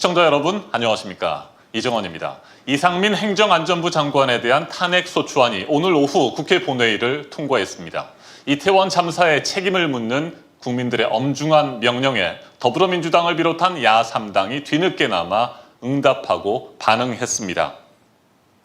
시청자 여러분 안녕하십니까, 이정원입니다. 이상민 행정안전부 장관에 대한 탄핵소추안이 오늘 오후 국회 본회의를 통과했습니다. 이태원 참사의 책임을 묻는 국민들의 엄중한 명령에 더불어민주당을 비롯한 야3당이 뒤늦게나마 응답하고 반응했습니다.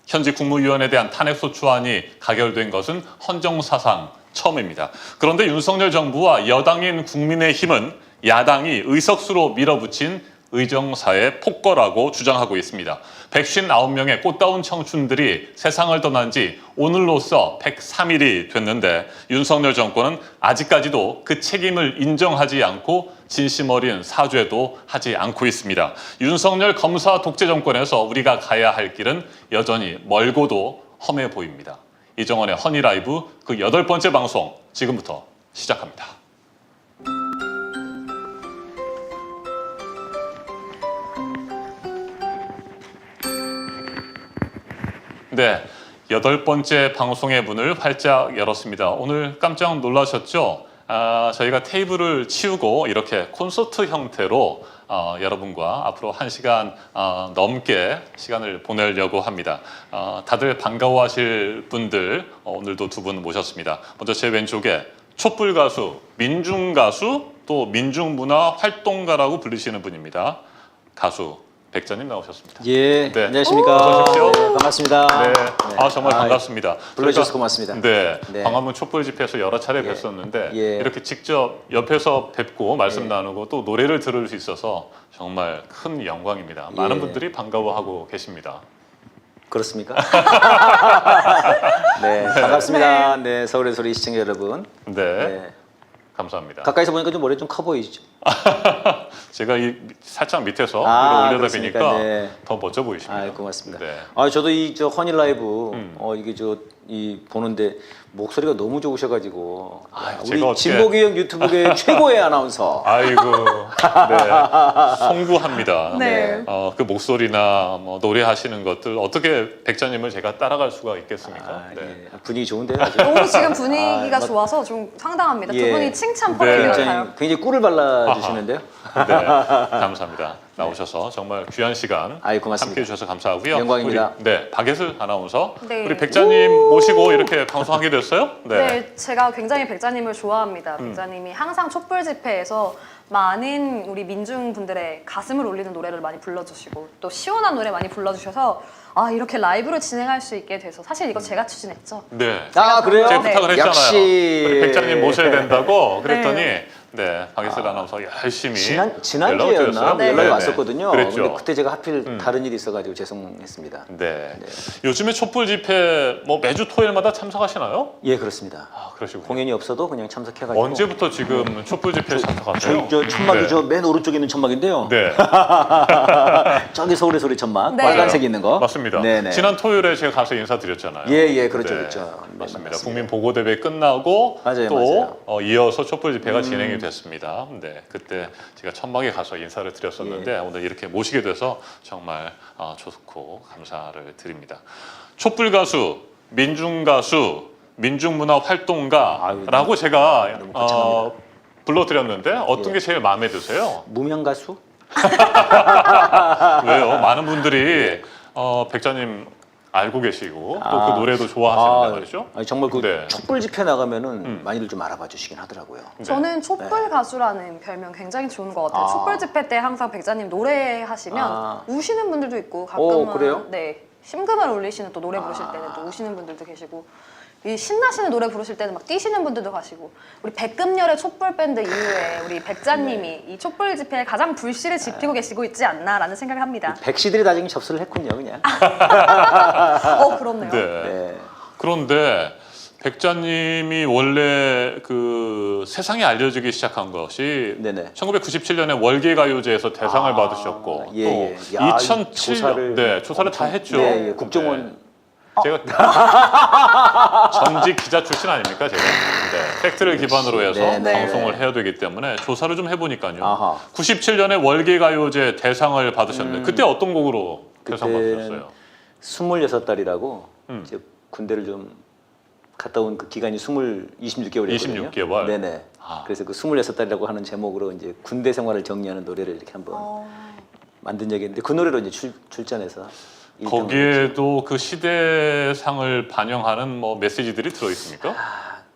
현직 국무위원에 대한 탄핵소추안이 가결된 것은 헌정사상 처음입니다. 그런데 윤석열 정부와 여당인 국민의힘은 야당이 의석수로 밀어붙인 의정사의 폭거라고 주장하고 있습니다. 159명의 꽃다운 청춘들이 세상을 떠난 지 오늘로써 103일이 됐는데 윤석열 정권은 아직까지도 그 책임을 인정하지 않고 진심 어린 사죄도 하지 않고 있습니다. 윤석열 검사 독재 정권에서 우리가 가야 할 길은 여전히 멀고도 험해 보입니다. 이정원의 허니라이브 그 8번째 방송 지금부터 시작합니다. 네, 8번째 방송의 문을 활짝 열었습니다. 오늘 깜짝 놀라셨죠? 저희가 테이블을 치우고 이렇게 콘서트 형태로 여러분과 앞으로 1시간 넘게 시간을 보내려고 합니다. 다들 반가워하실 분들 오늘도 두 분 모셨습니다. 먼저 제 왼쪽에 촛불 가수, 민중 가수, 또 민중문화 활동가라고 불리시는 분입니다. 가수 백자님 나오셨습니다. 예, 네. 안녕하십니까. 어서 오십시오. 네, 반갑습니다. 네. 정말 반갑습니다. 불러주셔서 고맙습니다. 네, 네. 광화문 촛불 집회에서 여러 차례 뵀었는데 예. 이렇게 직접 옆에서 뵙고 말씀 나누고 또 노래를 들을 수 있어서 정말 큰 영광입니다. 많은 예. 분들이 반가워하고 계십니다. 그렇습니까? 네, 반갑습니다. 네, 서울의 소리 시청자 여러분. 네, 네. 감사합니다. 가까이서 보니까 좀 머리 좀 커 보이시죠? 제가 살짝 밑에서 위로 올려다 그렇습니까? 보니까 네. 더 멋져 보이십니다. 고맙습니다. 네. 저도 이 허니 라이브 이게 보는데 목소리가 너무 좋으셔가지고 제가 우리 어떻게- 진복이 형 유튜브계 최고의 아나운서. 아이고, 네, 송구합니다. 네. 그 목소리나 뭐 노래하시는 것들 어떻게 백자님을 제가 따라갈 수가 있겠습니까? 네. 예. 분위기 좋은데요, 아주. 너무 지금 분위기가 맞- 좋아서 좀 상당합니다. 예. 두 분이 칭찬 네. 포인트 같아요. 굉장히 꿀을 발라주시는데요. 네, 감사합니다. 나오셔서 정말 귀한 시간 고맙습니다. 함께해 주셔서 감사하고요. 영광입니다. 우리, 네, 박예슬 아나운서, 네. 우리 백자님 모시고 이렇게 방송하게 됐어요? 네, 제가 굉장히 백자님을 좋아합니다. 백자님이 항상 촛불 집회에서 많은 우리 민중분들의 가슴을 울리는 노래를 많이 불러주시고 또 시원한 노래 많이 불러주셔서 이렇게 라이브로 진행할 수 있게 돼서 사실 이거 제가 추진했죠. 네. 그래요? 제가 네. 부탁을 했잖아요. 역시. 우리 백자님 모셔야 된다고 그랬더니 네. 네, 박예슬 아나운서 열심히 지난주였나? 연락을 드렸어요. 네. 연락이 네. 왔었거든요. 그랬죠. 근데 그때 제가 하필 다른 일이 있어가지고 죄송했습니다. 네. 요즘에 촛불 집회 뭐 매주 토요일마다 참석하시나요? 예, 그렇습니다. 그러시군요. 공연이 없어도 그냥 참석해가지고. 언제부터 지금 촛불 집회에 참석하세요? 저 천막이 네. 저 맨 오른쪽에 있는 천막인데요. 네, 저기 서울의 소리 천막, 네. 빨간색 있는 거. 맞습니다. 네네. 지난 토요일에 제가 가서 인사드렸잖아요. 예, 그렇죠, 네, 그렇죠. 네, 맞습니다. 맞습니다. 국민 보고 대회 끝나고 맞아요, 또 맞아요. 이어서 촛불 집회가 진행이 됐습니다. 네, 그때 제가 천막에 가서 인사를 드렸었는데 예. 오늘 이렇게 모시게 돼서 정말 좋고 감사를 드립니다. 촛불 가수, 민중 가수, 민중문화 활동가라고 제가 너무 거창합니다. 불러드렸는데 어떤 예. 게 제일 마음에 드세요? 무명 가수? 왜요? 많은 분들이 백자님 알고 계시고 또 그 노래도 좋아하시는데 말이죠. 정말 그 네. 촛불 집회 나가면은 많이들 좀 알아봐 주시긴 하더라고요. 저는 촛불 가수라는 별명 굉장히 좋은 것 같아요. 촛불 집회 때 항상 백자님 노래하시면 우시는 분들도 있고 가끔은 그래요? 네, 심금을 울리시는 또 노래 부르실 때는 또 우시는 분들도 계시고 이 신나시는 노래 부르실 때는 막 뛰시는 분들도 가시고 우리 백금열의 촛불 밴드 이후에 우리 백자님이 이 촛불 집회에 가장 불씨를 지피고 계시고 있지 않나라는 생각을 합니다. 백시들이 나중에 접수를 했군요, 그냥. 그렇네요. 네. 네. 그런데 백자님이 원래 그 세상에 알려지기 시작한 것이 네네. 1997년에 월계가요제에서 대상을 받으셨고 예, 또 예. 야, 2007년 조사를 조사를 다 했죠. 네, 예. 국정원 네. 제가 전직 기자 출신 아닙니까 제가? 네, 팩트를 기반으로 해서 네, 네. 방송을 해야 되기 때문에 조사를 좀 해보니까요. 아하. 97년에 월계가요제 대상을 받으셨는데 그때 어떤 곡으로 대상 그때는 받으셨어요? 26달이라고 이제 군대를 좀 갔다 온 그 기간이 26개월이거든요. 26개월? 네네. 그래서 그 26달이라고 하는 제목으로 이제 군대 생활을 정리하는 노래를 이렇게 한번 만든 적이 있는데 그 노래로 이제 출전해서 거기에도 그 시대상을 반영하는 뭐 메시지들이 들어 있습니까?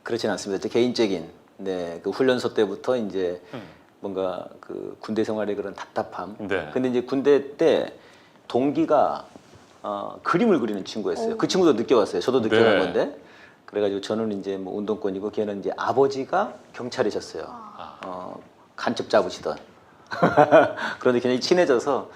그렇진 않습니다. 제 개인적인 그 훈련소 때부터 이제 뭔가 그 군대 생활의 그런 답답함. 네. 근데 이제 군대 때 동기가 그림을 그리는 친구였어요. 그 친구도 늦게 왔어요. 저도 늦게 네. 간 건데. 그래가지고 저는 이제 뭐 운동권이고 걔는 이제 아버지가 경찰이셨어요. 간첩 잡으시던. 그런데 굉장히 친해져서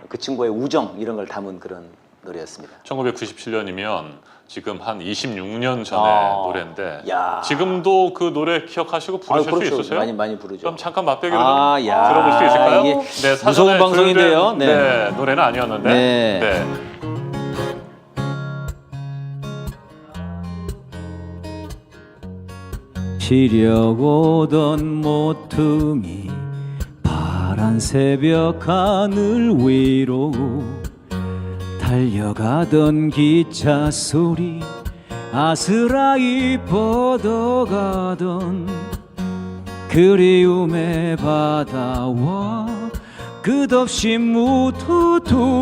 그 친구의 우정 이런 걸 담은 그런 노래였습니다. 1997년이면 지금 한 26년 전의 노래인데 야. 지금도 그 노래 기억하시고 부르실 그렇죠. 수 있으세요? 많이 부르죠. 그럼 잠깐 맛배기로 좀 야. 들어볼 수 있을까요? 이게 네, 사전에 무서운 방송인데요. 조율된, 네. 노래는 아니었는데. 네. 네. 시력 오던 모퉁이 파란 새벽 하늘 위로 달려가던 기차 소리 아스라이 뻗어가던 그리움의 바다와 끝없이 묻어두었던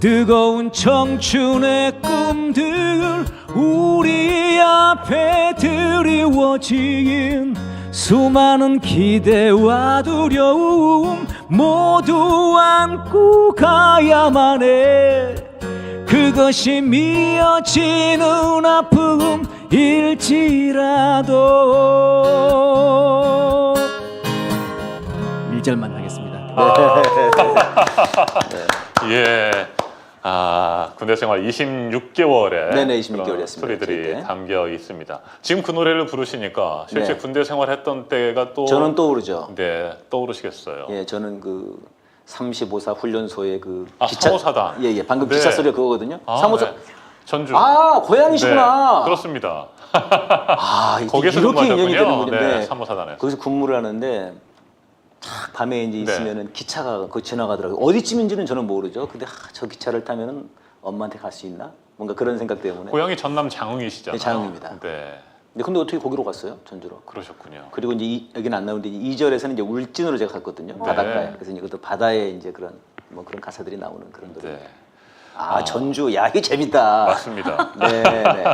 뜨거운 청춘의 꿈들 우리 앞에 드리워진 수많은 기대와 두려움 모두 안고 가야만 해 그것이 미어지는 아픔일지라도 1절만 하겠습니다. 예. 군대 생활 26개월에 네네, 26개월이었습니다. 소리들이 그때. 담겨 있습니다. 지금 그 노래를 부르시니까 실제 네. 군대 생활했던 때가 또 저는 떠오르죠. 네, 떠오르시겠어요. 예, 저는 그 35사 훈련소의 그 3호사단. 예, 방금 네. 기차 소리가 그거거든요. 3호사. 네. 전주. 고향이시구나. 네, 그렇습니다. 이렇게 거기서 인연이 근무하셨군요. 되는군요. 네, 네. 3호사단에서. 거기서 근무를 하는데 탁 밤에 이제 네. 있으면은 기차가 그 지나가더라고요. 어디쯤인지는 저는 모르죠. 근데 저 기차를 타면은 엄마한테 갈 수 있나? 뭔가 그런 생각 때문에. 고향이 전남 장흥이시잖아요. 네, 장흥입니다. 네, 근데 어떻게 거기로 갔어요? 전주로. 그러셨군요. 그리고 이제 여기는 안 나오는데 2절에서는 이제 울진으로 제가 갔거든요. 바닷가에. 그래서 이제 그것도 바다에 이제 그런 뭐 그런 가사들이 나오는 그런 노래. 네, 전주. 야, 이게 재밌다. 맞습니다. 네, 네.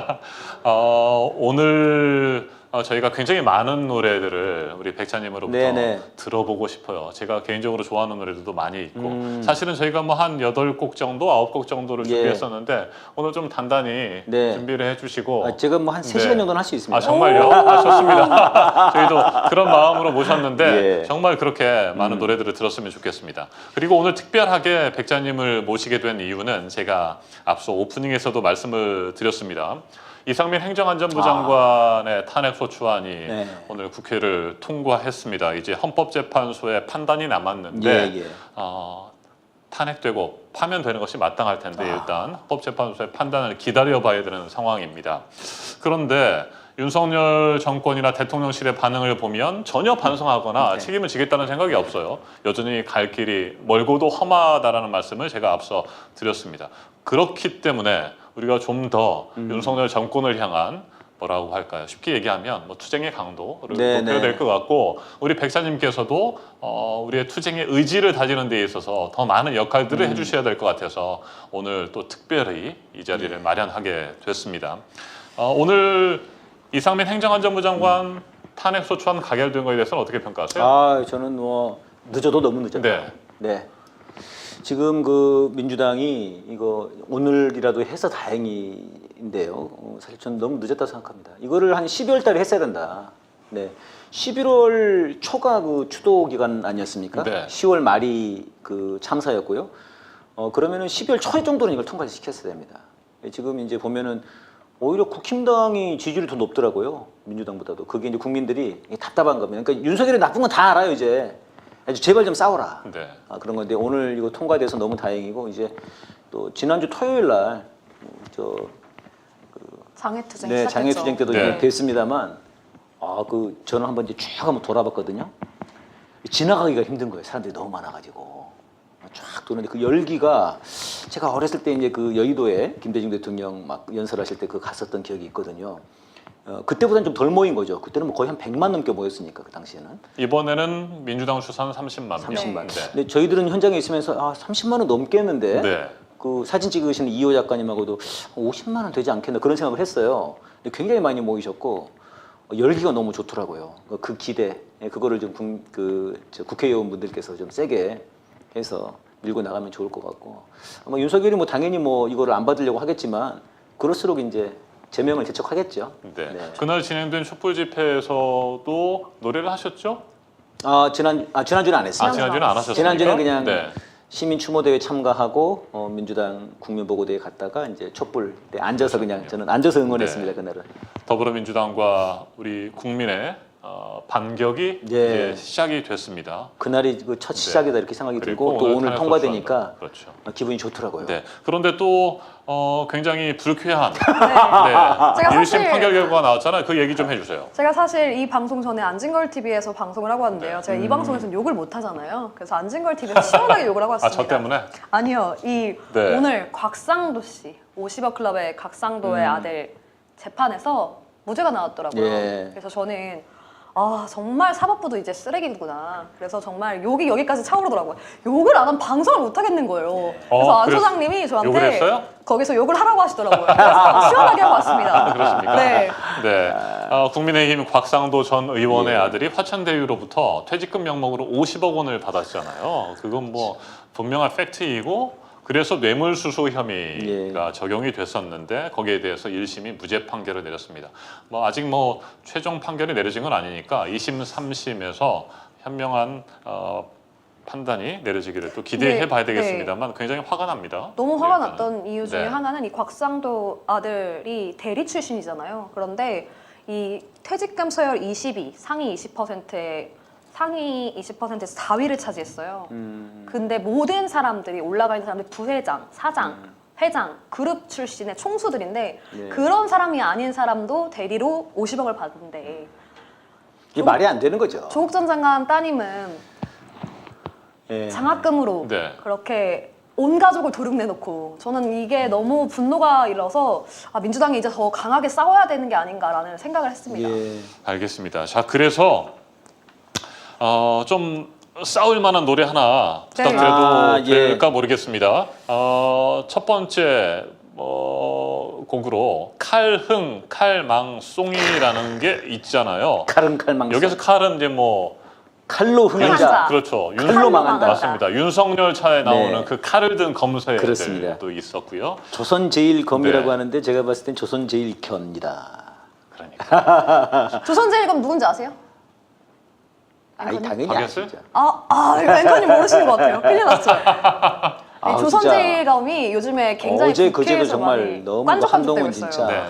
오늘 저희가 굉장히 많은 노래들을 우리 백찬님으로부터 네네. 들어보고 싶어요. 제가 개인적으로 좋아하는 노래들도 많이 있고 사실은 저희가 뭐 한 8곡 정도, 9곡 정도를 예. 준비했었는데 오늘 좀 단단히 네. 준비를 해주시고 제가 뭐 한 3시간 네. 정도는 할 수 있습니다. 정말요? 좋습니다. 저희도 그런 마음으로 모셨는데 예. 정말 그렇게 많은 노래들을 들었으면 좋겠습니다. 그리고 오늘 특별하게 백자님을 모시게 된 이유는 제가 앞서 오프닝에서도 말씀을 드렸습니다. 이상민 행정안전부 장관의 탄핵 소추안이 네. 오늘 국회를 통과했습니다. 이제 헌법재판소의 판단이 남았는데 예. 탄핵되고 파면되는 것이 마땅할 텐데 일단 헌법재판소의 판단을 기다려봐야 되는 상황입니다. 그런데 윤석열 정권이나 대통령실의 반응을 보면 전혀 반성하거나 책임을 지겠다는 생각이 없어요. 여전히 갈 길이 멀고도 험하다라는 말씀을 제가 앞서 드렸습니다. 그렇기 때문에 우리가 좀 더 윤석열 정권을 향한 뭐라고 할까요? 쉽게 얘기하면 뭐 투쟁의 강도를 높여야 될 것 같고 우리 백사님께서도 우리의 투쟁의 의지를 다지는 데 있어서 더 많은 역할들을 해주셔야 될 것 같아서 오늘 또 특별히 이 자리를 마련하게 됐습니다. 오늘 이상민 행정안전부 장관 탄핵 소추안 가결된 것에 대해서는 어떻게 평가하세요? 저는 뭐 늦어도 너무 늦었다. 네. 지금 그 민주당이 이거 오늘이라도 해서 다행인데요. 사실 저는 너무 늦었다 생각합니다. 이거를 한 12월 달에 했어야 된다. 네. 11월 초가 그 추도 기간 아니었습니까? 네. 10월 말이 그 참사였고요. 그러면은 12월 초 정도는 이걸 통과시켰어야 됩니다. 지금 이제 보면은 오히려 국힘당이 지지율이 더 높더라고요. 민주당보다도. 그게 이제 국민들이 답답한 겁니다. 그러니까 윤석열이 나쁜 건 다 알아요, 이제. 제발 좀 싸워라. 네. 그런 건데 오늘 이거 통과돼서 너무 다행이고 이제 또 지난주 토요일 날 장애투쟁 네, 시작했죠. 장애투쟁 때도 네. 이제 됐습니다만 저는 한번 이제 쭉 한번 돌아봤거든요. 지나가기가 힘든 거예요. 사람들이 너무 많아가지고 쫙 도는데 그 열기가 제가 어렸을 때 이제 그 여의도에 김대중 대통령 막 연설하실 때 그 갔었던 기억이 있거든요. 그때보다는 좀 덜 모인 거죠. 그때는 뭐 거의 한 100만 넘게 모였으니까 그 당시에는. 이번에는 민주당 추산 30만 30만. 명. 근데 저희들은 현장에 있으면서 30만 원 넘겠는데 네. 그 사진 찍으시는 이호 작가님하고도 50만 원 되지 않겠나 그런 생각을 했어요. 근데 굉장히 많이 모이셨고 열기가 너무 좋더라고요. 그 기대 그거를 좀 저 국회의원분들께서 좀 세게 해서 밀고 나가면 좋을 것 같고 아마 윤석열이 뭐 당연히 뭐 이거를 안 받으려고 하겠지만 그럴수록 이제 제명을 재촉하겠죠. 네. 네. 그날 진행된 촛불 집회에서도 노래를 하셨죠? 지난주는 안 했어요. 지난주는 안 하셨습니까? 지난주는 그냥 네. 시민 추모 대회 참가하고 민주당 국민 보고 대회 갔다가 이제 촛불 때 앉아서 그냥 저는 앉아서 응원했습니다. 그날은. 더불어민주당과 우리 국민의 반격이 이제 시작이 됐습니다. 그날이 그 첫 시작이다 이렇게 생각이 그리고 들고 또 오늘 탄핵 통과되니까 그렇죠. 기분이 좋더라고요. 네. 그런데 또 굉장히 불쾌한 제가 네. 1심 사실 판결 결과가 나왔잖아요. 그 얘기 좀 해주세요. 제가 사실 이 방송 전에 안진걸 TV에서 방송을 하고 왔는데요. 제가 이 방송에서는 욕을 못 하잖아요. 그래서 안진걸 TV에서 시원하게 욕을 하고 왔습니다. 저 때문에? 아니요. 네. 오늘 곽상도 씨, 50억 클럽의 곽상도의 아들 재판에서 무죄가 나왔더라고요. 예. 그래서 저는 정말 사법부도 이제 쓰레기구나. 그래서 정말 욕이 여기까지 차오르더라고요. 욕을 안 하면 방송을 못 하겠는 거예요. 그래서 안 소장님이 저한테 욕을 했어요? 거기서 욕을 하라고 하시더라고요. 그래서 시원하게 하고 왔습니다. 그렇습니까? 네. 네. 국민의힘 곽상도 전 의원의 예. 아들이 화천대유로부터 퇴직금 명목으로 50억 원을 받았잖아요. 그건 뭐 분명한 팩트이고 그래서 뇌물수수 혐의가 적용이 됐었는데 거기에 대해서 1심이 무죄 판결을 내렸습니다. 뭐 아직 뭐 최종 판결이 내려진 건 아니니까 2심, 3심에서 현명한 판단이 내려지기를 또 기대해 봐야 되겠습니다만 굉장히 화가 납니다. 너무 화가 일단은. 났던 이유 중에 네. 하나는 이 곽상도 아들이 대리 출신이잖아요. 그런데 이 퇴직금 서열 22, 상위 20%의 상위 20%에서 4위를 차지했어요. 근데 모든 사람들이 올라가 있는 사람들이 부회장, 사장, 회장, 그룹 출신의 총수들인데 네. 그런 사람이 아닌 사람도 대리로 50억을 받는데 이게 말이 안 되는 거죠. 조국 전 장관 따님은 예. 장학금으로 네. 그렇게 온 가족을 도륙내놓고 저는 이게 너무 분노가 일어서 민주당이 이제 더 강하게 싸워야 되는 게 아닌가라는 생각을 했습니다. 예. 알겠습니다. 자, 그래서 좀 싸울 만한 노래 하나 네. 부탁드려도 예. 될까 모르겠습니다. 첫 번째 곡으로 칼흥, 칼망송이라는 게 있잖아요. 칼은 칼망. 여기서 칼은 이제 뭐 칼로 흥한 흥한 자. 자. 그렇죠. 칼로 망한다. 맞습니다. 윤석열 차에 나오는 네. 그 칼을 든 그렇습니다. 검사들도 있었고요. 조선제일검이라고 네. 하는데 제가 봤을 땐 조선제일견입니다. 그러니까 조선제일검 누군지 아세요? 당연히 박였어요? 아시죠. 이거 앵커님 모르시는 것 같아요. 큰일 났어요. 이 진짜. 조선제일검이 요즘에 굉장히 어제 그제도 국회에서 정말 많이 너무 깐족깐족되고 한동훈 있어요. 진짜. 네.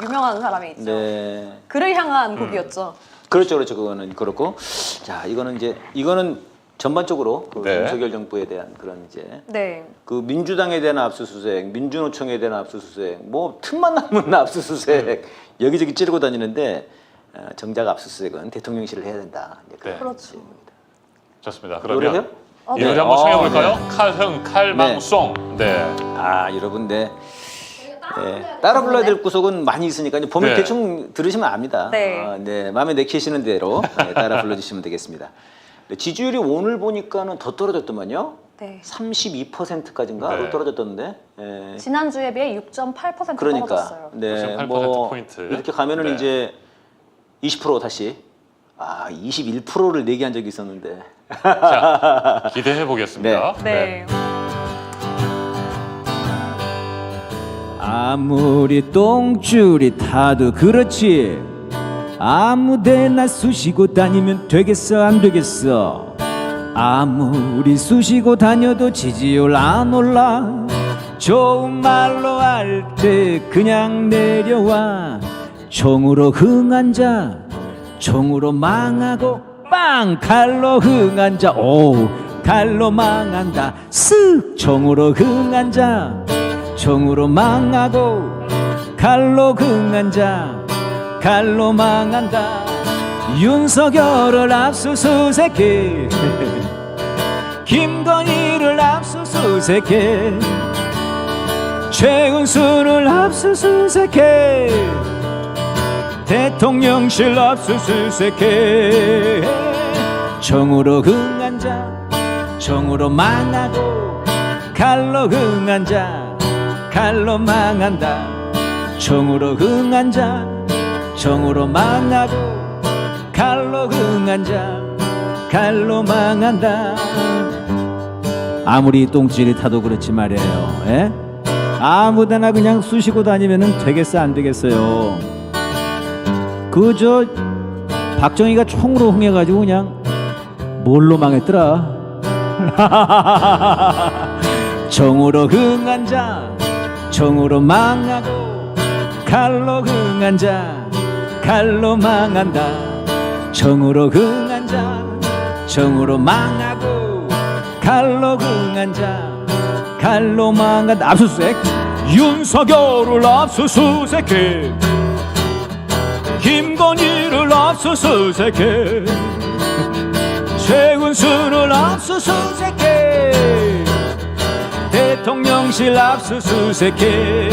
유명한 사람이 있죠. 네. 그를 향한 곡이었죠. 그렇죠. 그거는 그렇고. 자, 이거는 전반적으로 그 네. 윤석열 정부에 대한 그런 이제 네. 그 민주당에 대한 압수수색, 민주노총에 대한 압수수색, 뭐 틈만 나면 압수수색 여기저기 찌르고 다니는데 정작 압수수색은 대통령실을 해야 된다. 이제 그런 네. 그렇죠. 내용입니다. 좋습니다. 노래해요? 그러면 이 네. 노래 한번 청해 볼까요? 네. 칼흥, 칼망송. 네. 여러분, 따라 불러야 될 구석은 많이 있으니까 이제 보면 네. 대충 들으시면 압니다. 네. 마음에 내키시는 대로 따라 불러주시면 되겠습니다. 네, 지지율이 오늘 보니까는 더 떨어졌더만요. 네. 32%까지인가 네. 떨어졌던데. 예. 지난주에 비해 6.8% 그러니까 떨어졌어요. 네, 8% 포인트. 이렇게 가면은 네. 이제 20% 다시 21%를 내기한 적이 있었는데. 자, 기대해 보겠습니다. 네. 아무리 똥줄이 타도 그렇지 아무데나 쑤시고 다니면 되겠어 안 되겠어 아무리 쑤시고 다녀도 지지율 안 올라 좋은 말로 할 때 그냥 내려와 총으로 흥한 자 총으로 망하고 빵 칼로 흥한 자 오 칼로 망한다 쓱 총으로 흥한 자 총으로 망하고 칼로 흥한 자 칼로 망한다 윤석열을 압수수색해 김건희를 압수수색해 최은수를 압수수색해 대통령실 압수수색해 정으로 흥한 자 정으로 망하고 칼로 흥한 자 칼로 망한다 정으로 흥한 자 정으로 망하고 칼로 흥한 자 칼로 망한다. 아무리 똥줄이 타도 그렇지 말이에요. 에? 아무데나 그냥 쑤시고 다니면은 되겠어 안 되겠어요. 그저 박정희가 총으로 흥해가지고 그냥 뭘로 망했더라. 정으로 흥한 자 정으로 망하고 칼로 흥한 자 칼로 망한다. 정으로 흥한 자 정으로 망하고 칼로 흥한 자 칼로 망한다. 압수수색 윤석열을 압수수색해 김건희를 압수수색해 최은순을 압수수색해 대통령실 압수수색해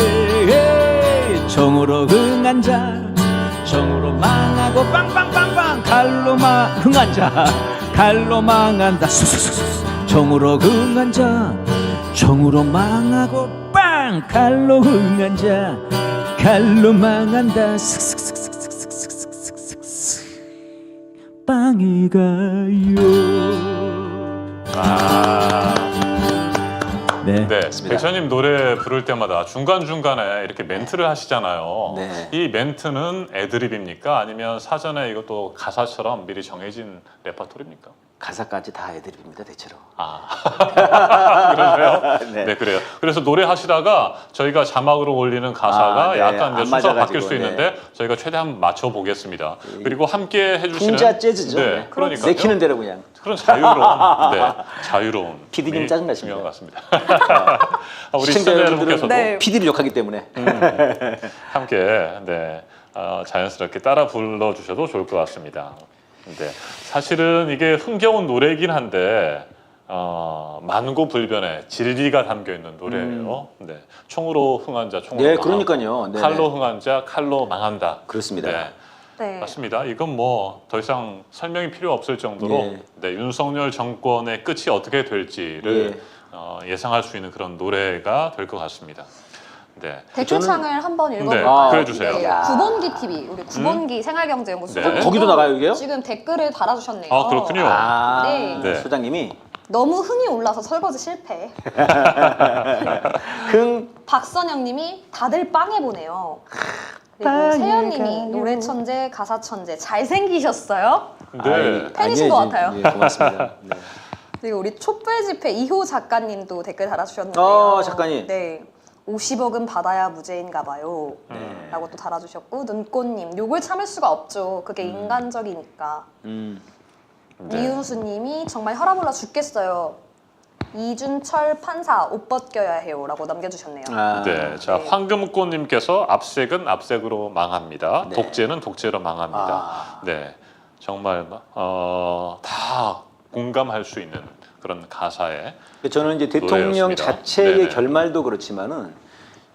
정으로 흥한 자 정으로 망하고 빵빵빵빵 칼로 흥한 자 칼로 망한다. 정으로 흥한 자 정으로 망하고 빵 칼로 흥한 자 칼로 망한다. 빵이 가요. 네. 네, 백천님 노래 부를 때마다 중간중간에 이렇게 멘트를 하시잖아요. 네. 이 멘트는 애드립입니까? 아니면 사전에 이것도 가사처럼 미리 정해진 레퍼토리입니까? 가사까지 다 애드립입니다 대체로. 그러세요? 네. 네, 그래요. 그래서 노래 하시다가 저희가 자막으로 올리는 가사가 네. 약간 이제 안 순서 맞아가지고, 바뀔 수 있는데 저희가 최대한 맞춰 보겠습니다. 그리고 함께 해주시는 풍자 재즈죠. 네, 그러니까요. 내키는 대로 그냥. 그런 자유로운, 네, 자유로운 PD님 이 짜증나십니다. 중요한 것 같습니다. 우리 시청자 여러분께서도 네. PD를 욕하기 때문에. 함께 네, 자연스럽게 따라 불러주셔도 좋을 것 같습니다. 네, 사실은 이게 흥겨운 노래이긴 한데 만고불변의 진리가 담겨 있는 노래예요. 네, 총으로 흥한 자 총으로 네, 망하고, 그러니까요. 네네. 칼로 흥한 자 칼로 망한다. 그렇습니다. 네, 네. 맞습니다. 이건 뭐 더 이상 설명이 필요 없을 정도로 예. 네, 윤석열 정권의 끝이 어떻게 될지를 예상할 수 있는 그런 노래가 될 것 같습니다. 네. 댓글창을 한번 네, 읽어볼까요? 그래주세요. 네, 구본기 TV, 우리 구본기 생활경제연구소. 네. 거기도 나가요, 이게? 지금 댓글을 달아주셨네요. 아, 그렇군요. 네. 네. 소장님이 너무 흥이 올라서 설거지 실패. 박선영님이 다들 빵해 보네요. 그리고 세연님이 노래 천재, 가사 천재, 잘생기셨어요. 네. 팬이신 것 같아요. 예, 고맙습니다. 네. 그리고 우리 촛불 집회 2호 작가님도 댓글 달아주셨는데요. 작가님. 네. 50억은 받아야 무죄인가 봐요. 라고 또 달아주셨고, 눈꽃님, 욕을 참을 수가 없죠. 그게 인간적이니까. 음. 네. 이윤수님이 정말 혈압 올라 죽겠어요. 이준철 판사 옷 벗겨야 해요. 라고 남겨주셨네요. 네, 자 네. 황금꽃님께서 압색은 압색으로 망합니다. 네. 독재는 독재로 망합니다. 네, 정말 다 공감할 수 있는 그런 가사에 저는 이제 대통령 노래였습니다. 자체의 네네. 결말도 그렇지만은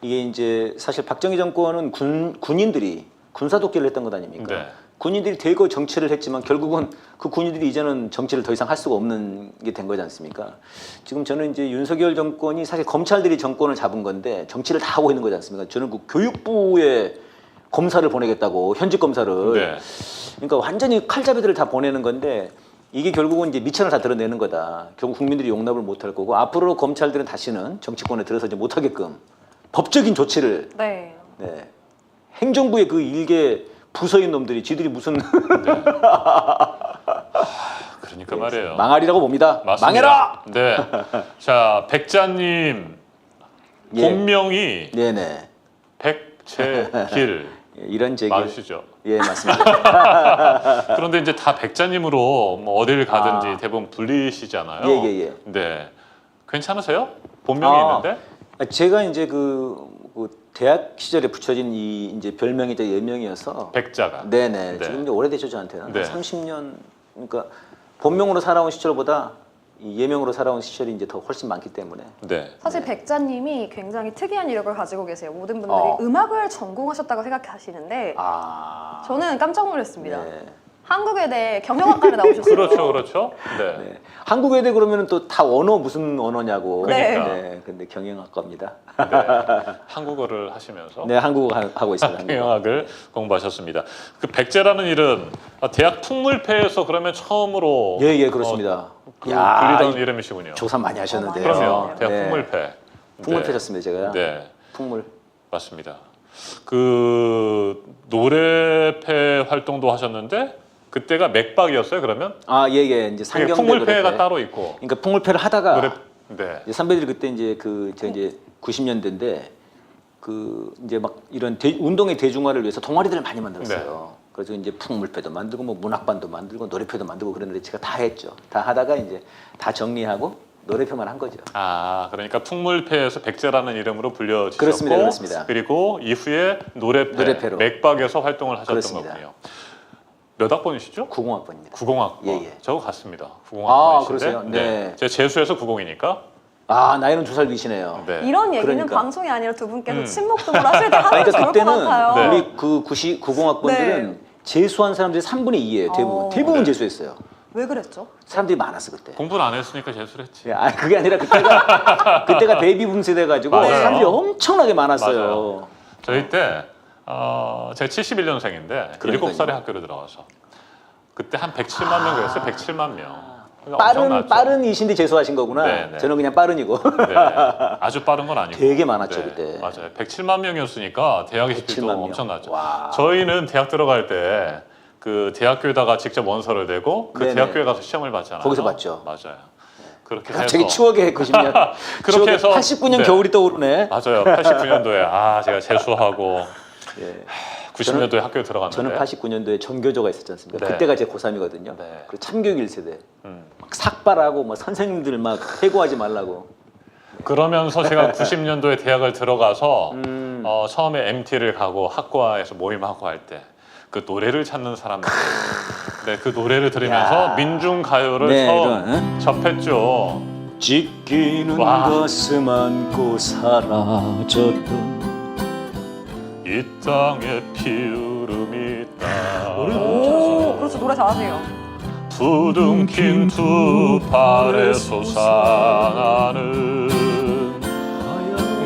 이게 이제 사실 박정희 정권은 군인들이 군사 독재를 했던 것 아닙니까? 네. 군인들이 대거 정치를 했지만 결국은 그 군인들이 이제는 정치를 더 이상 할 수가 없는 게 된 거지 않습니까? 지금 저는 이제 윤석열 정권이 사실 검찰들이 정권을 잡은 건데 정치를 다 하고 있는 거지 않습니까? 저는 그 교육부에 검사를 보내겠다고 현직 검사를 네. 그러니까 완전히 칼잡이들을 다 보내는 건데 이게 결국은 이제 미천을 다 드러내는 거다. 결국 국민들이 용납을 못할 거고 앞으로 검찰들은 다시는 정치권에 들어서지 못하게끔 법적인 조치를 네. 네. 행정부의 그 일개 부서인 놈들이 지들이 무슨 그러니까 말이에요. 망할이라고 봅니다. 맞습니다. 망해라. 네, 자 백자님 예. 본명이 네네. 백채길 예, 이런 제기. 맞으시죠? 예 맞습니다. 그런데 이제 다 백자님으로 뭐 어디를 가든지 대부분 불리시잖아요. 예. 네, 괜찮으세요? 본명이 있는데? 제가 이제 그 대학 시절에 붙여진 이 이제 별명이 제 예명이어서. 백자가. 네네. 네. 지금 이제 오래되죠 저한테는. 네. 30년. 그러니까 본명으로 살아온 시절보다 이 예명으로 살아온 시절이 이제 더 훨씬 많기 때문에. 네. 사실 백자님이 굉장히 특이한 이력을 가지고 계세요. 모든 분들이 어. 음악을 전공하셨다고 생각하시는데 아. 저는 깜짝 놀랐습니다. 네. 한국외대 경영학과를 나오셨어요. 그렇죠, 그렇죠. 네. 네. 한국외대 그러면 또 다 언어 무슨 언어냐고. 그러니까. 네. 근데 경영학과입니다. 네. 한국어를 하시면서 네, 한국어 하고 있습니다. 한국어. 경영학을 공부하셨습니다. 그 백제라는 이름 대학 풍물패에서 그러면 처음으로 예, 예, 그렇습니다. 그 야, 불리던 이름이시군요. 조사 많이 하셨는데요. 그럼요. 대학 네. 풍물패. 풍물패셨습니다, 제가. 네, 풍물. 맞습니다. 그 노래패 활동도 하셨는데 그때가 맥박이었어요. 그러면 아, 예, 예. 이제 그게 상경대 풍물패가 노래패. 따로 있고 그러니까 풍물패를 하다가 노래 네. 이제 선배들이 그때 이제 저 이제 90년대인데 그 이제 막 이런 운동의 대중화를 위해서 동아리들을 많이 만들었어요. 그래서 이제 풍물패도 만들고 뭐 문학반도 만들고 노래패도 만들고 그랬는데 제가 다 했죠. 다 하다가 이제 다 정리하고 노래표만 한 거죠. 아, 그러니까 풍물패에서 백제라는 이름으로 불려지셨고 그렇습니다, 그렇습니다. 그리고 이후에 노래패로. 맥박에서 활동을 하셨던 그렇습니다. 거군요. 몇 학번이시죠? 90학번입니다. 90학번. 예, 예. 저거 같습니다. 90학번이신데. 아, 그러세요? 네. 제가 재수해서 90이니까. 아, 나이는 2살 위시네요. 네. 이런 얘기는 그러니까. 방송이 아니라 두 분께서 침묵동을 하실 때 하면 그러니까 좋을 것 그때는 같아요. 네. 우리 그 90학번들은 네. 재수한 사람들이 3분의 2예요. 대부분. 어. 대부분 네. 재수했어요. 왜 그랬죠? 사람들이 많았어 그때. 공부를 안 했으니까 재수를 했지. 예, 아, 그게 아니라 그때가 베이비붐 세대 가지고 맞아요. 사람들이 엄청나게 많았어요. 맞아요. 저희 때 제가 71년생인데 그러니까요. 7살에 학교를 들어가서 그때 한 107만 명 그랬어요. 107만 명. 그러니까 엄청났죠. 빠른이신데 재수하신 거구나. 네, 네. 저는 그냥 빠른이고. 네. 아주 빠른 건 아니고. 되게 많았죠, 네, 그때. 맞아요. 107만 명이었으니까 대학의 집도 107만 명. 엄청났죠. 와. 저희는 대학 들어갈 때 그 대학교에다가 직접 원서를 내고 그 네네. 대학교에 가서 시험을 봤잖아요. 거기서 봤죠. 맞아요. 그렇게 갑자기 해서 추억의 90년. 그렇게 해서 89년 네. 겨울이 떠오르네. 맞아요. 89년도에 제가 재수하고 예. 90년도에 학교에 들어갔는데 저는 89년도에 전교조가 있었지 않습니까? 네. 그때가 제 고3이거든요. 네. 그리고 참교육 1세대. 음. 막 삭발하고 뭐 선생님들 막 해고하지 말라고. 그러면서 제가 90년도에 대학을 들어가서 음. 처음에 MT를 가고 학과에서 모임하고 할 때 그 노래를 찾는 사람들 네, 그 노래를 들으면서 야. 민중가요를 네, 처음 이런, 접했죠. 지키는 와. 가슴 안고 사라졌던 이 땅에 피으름이 있다. 오, 그렇죠. 노래 잘하세요. 부둥킨 두 팔에 솟아나는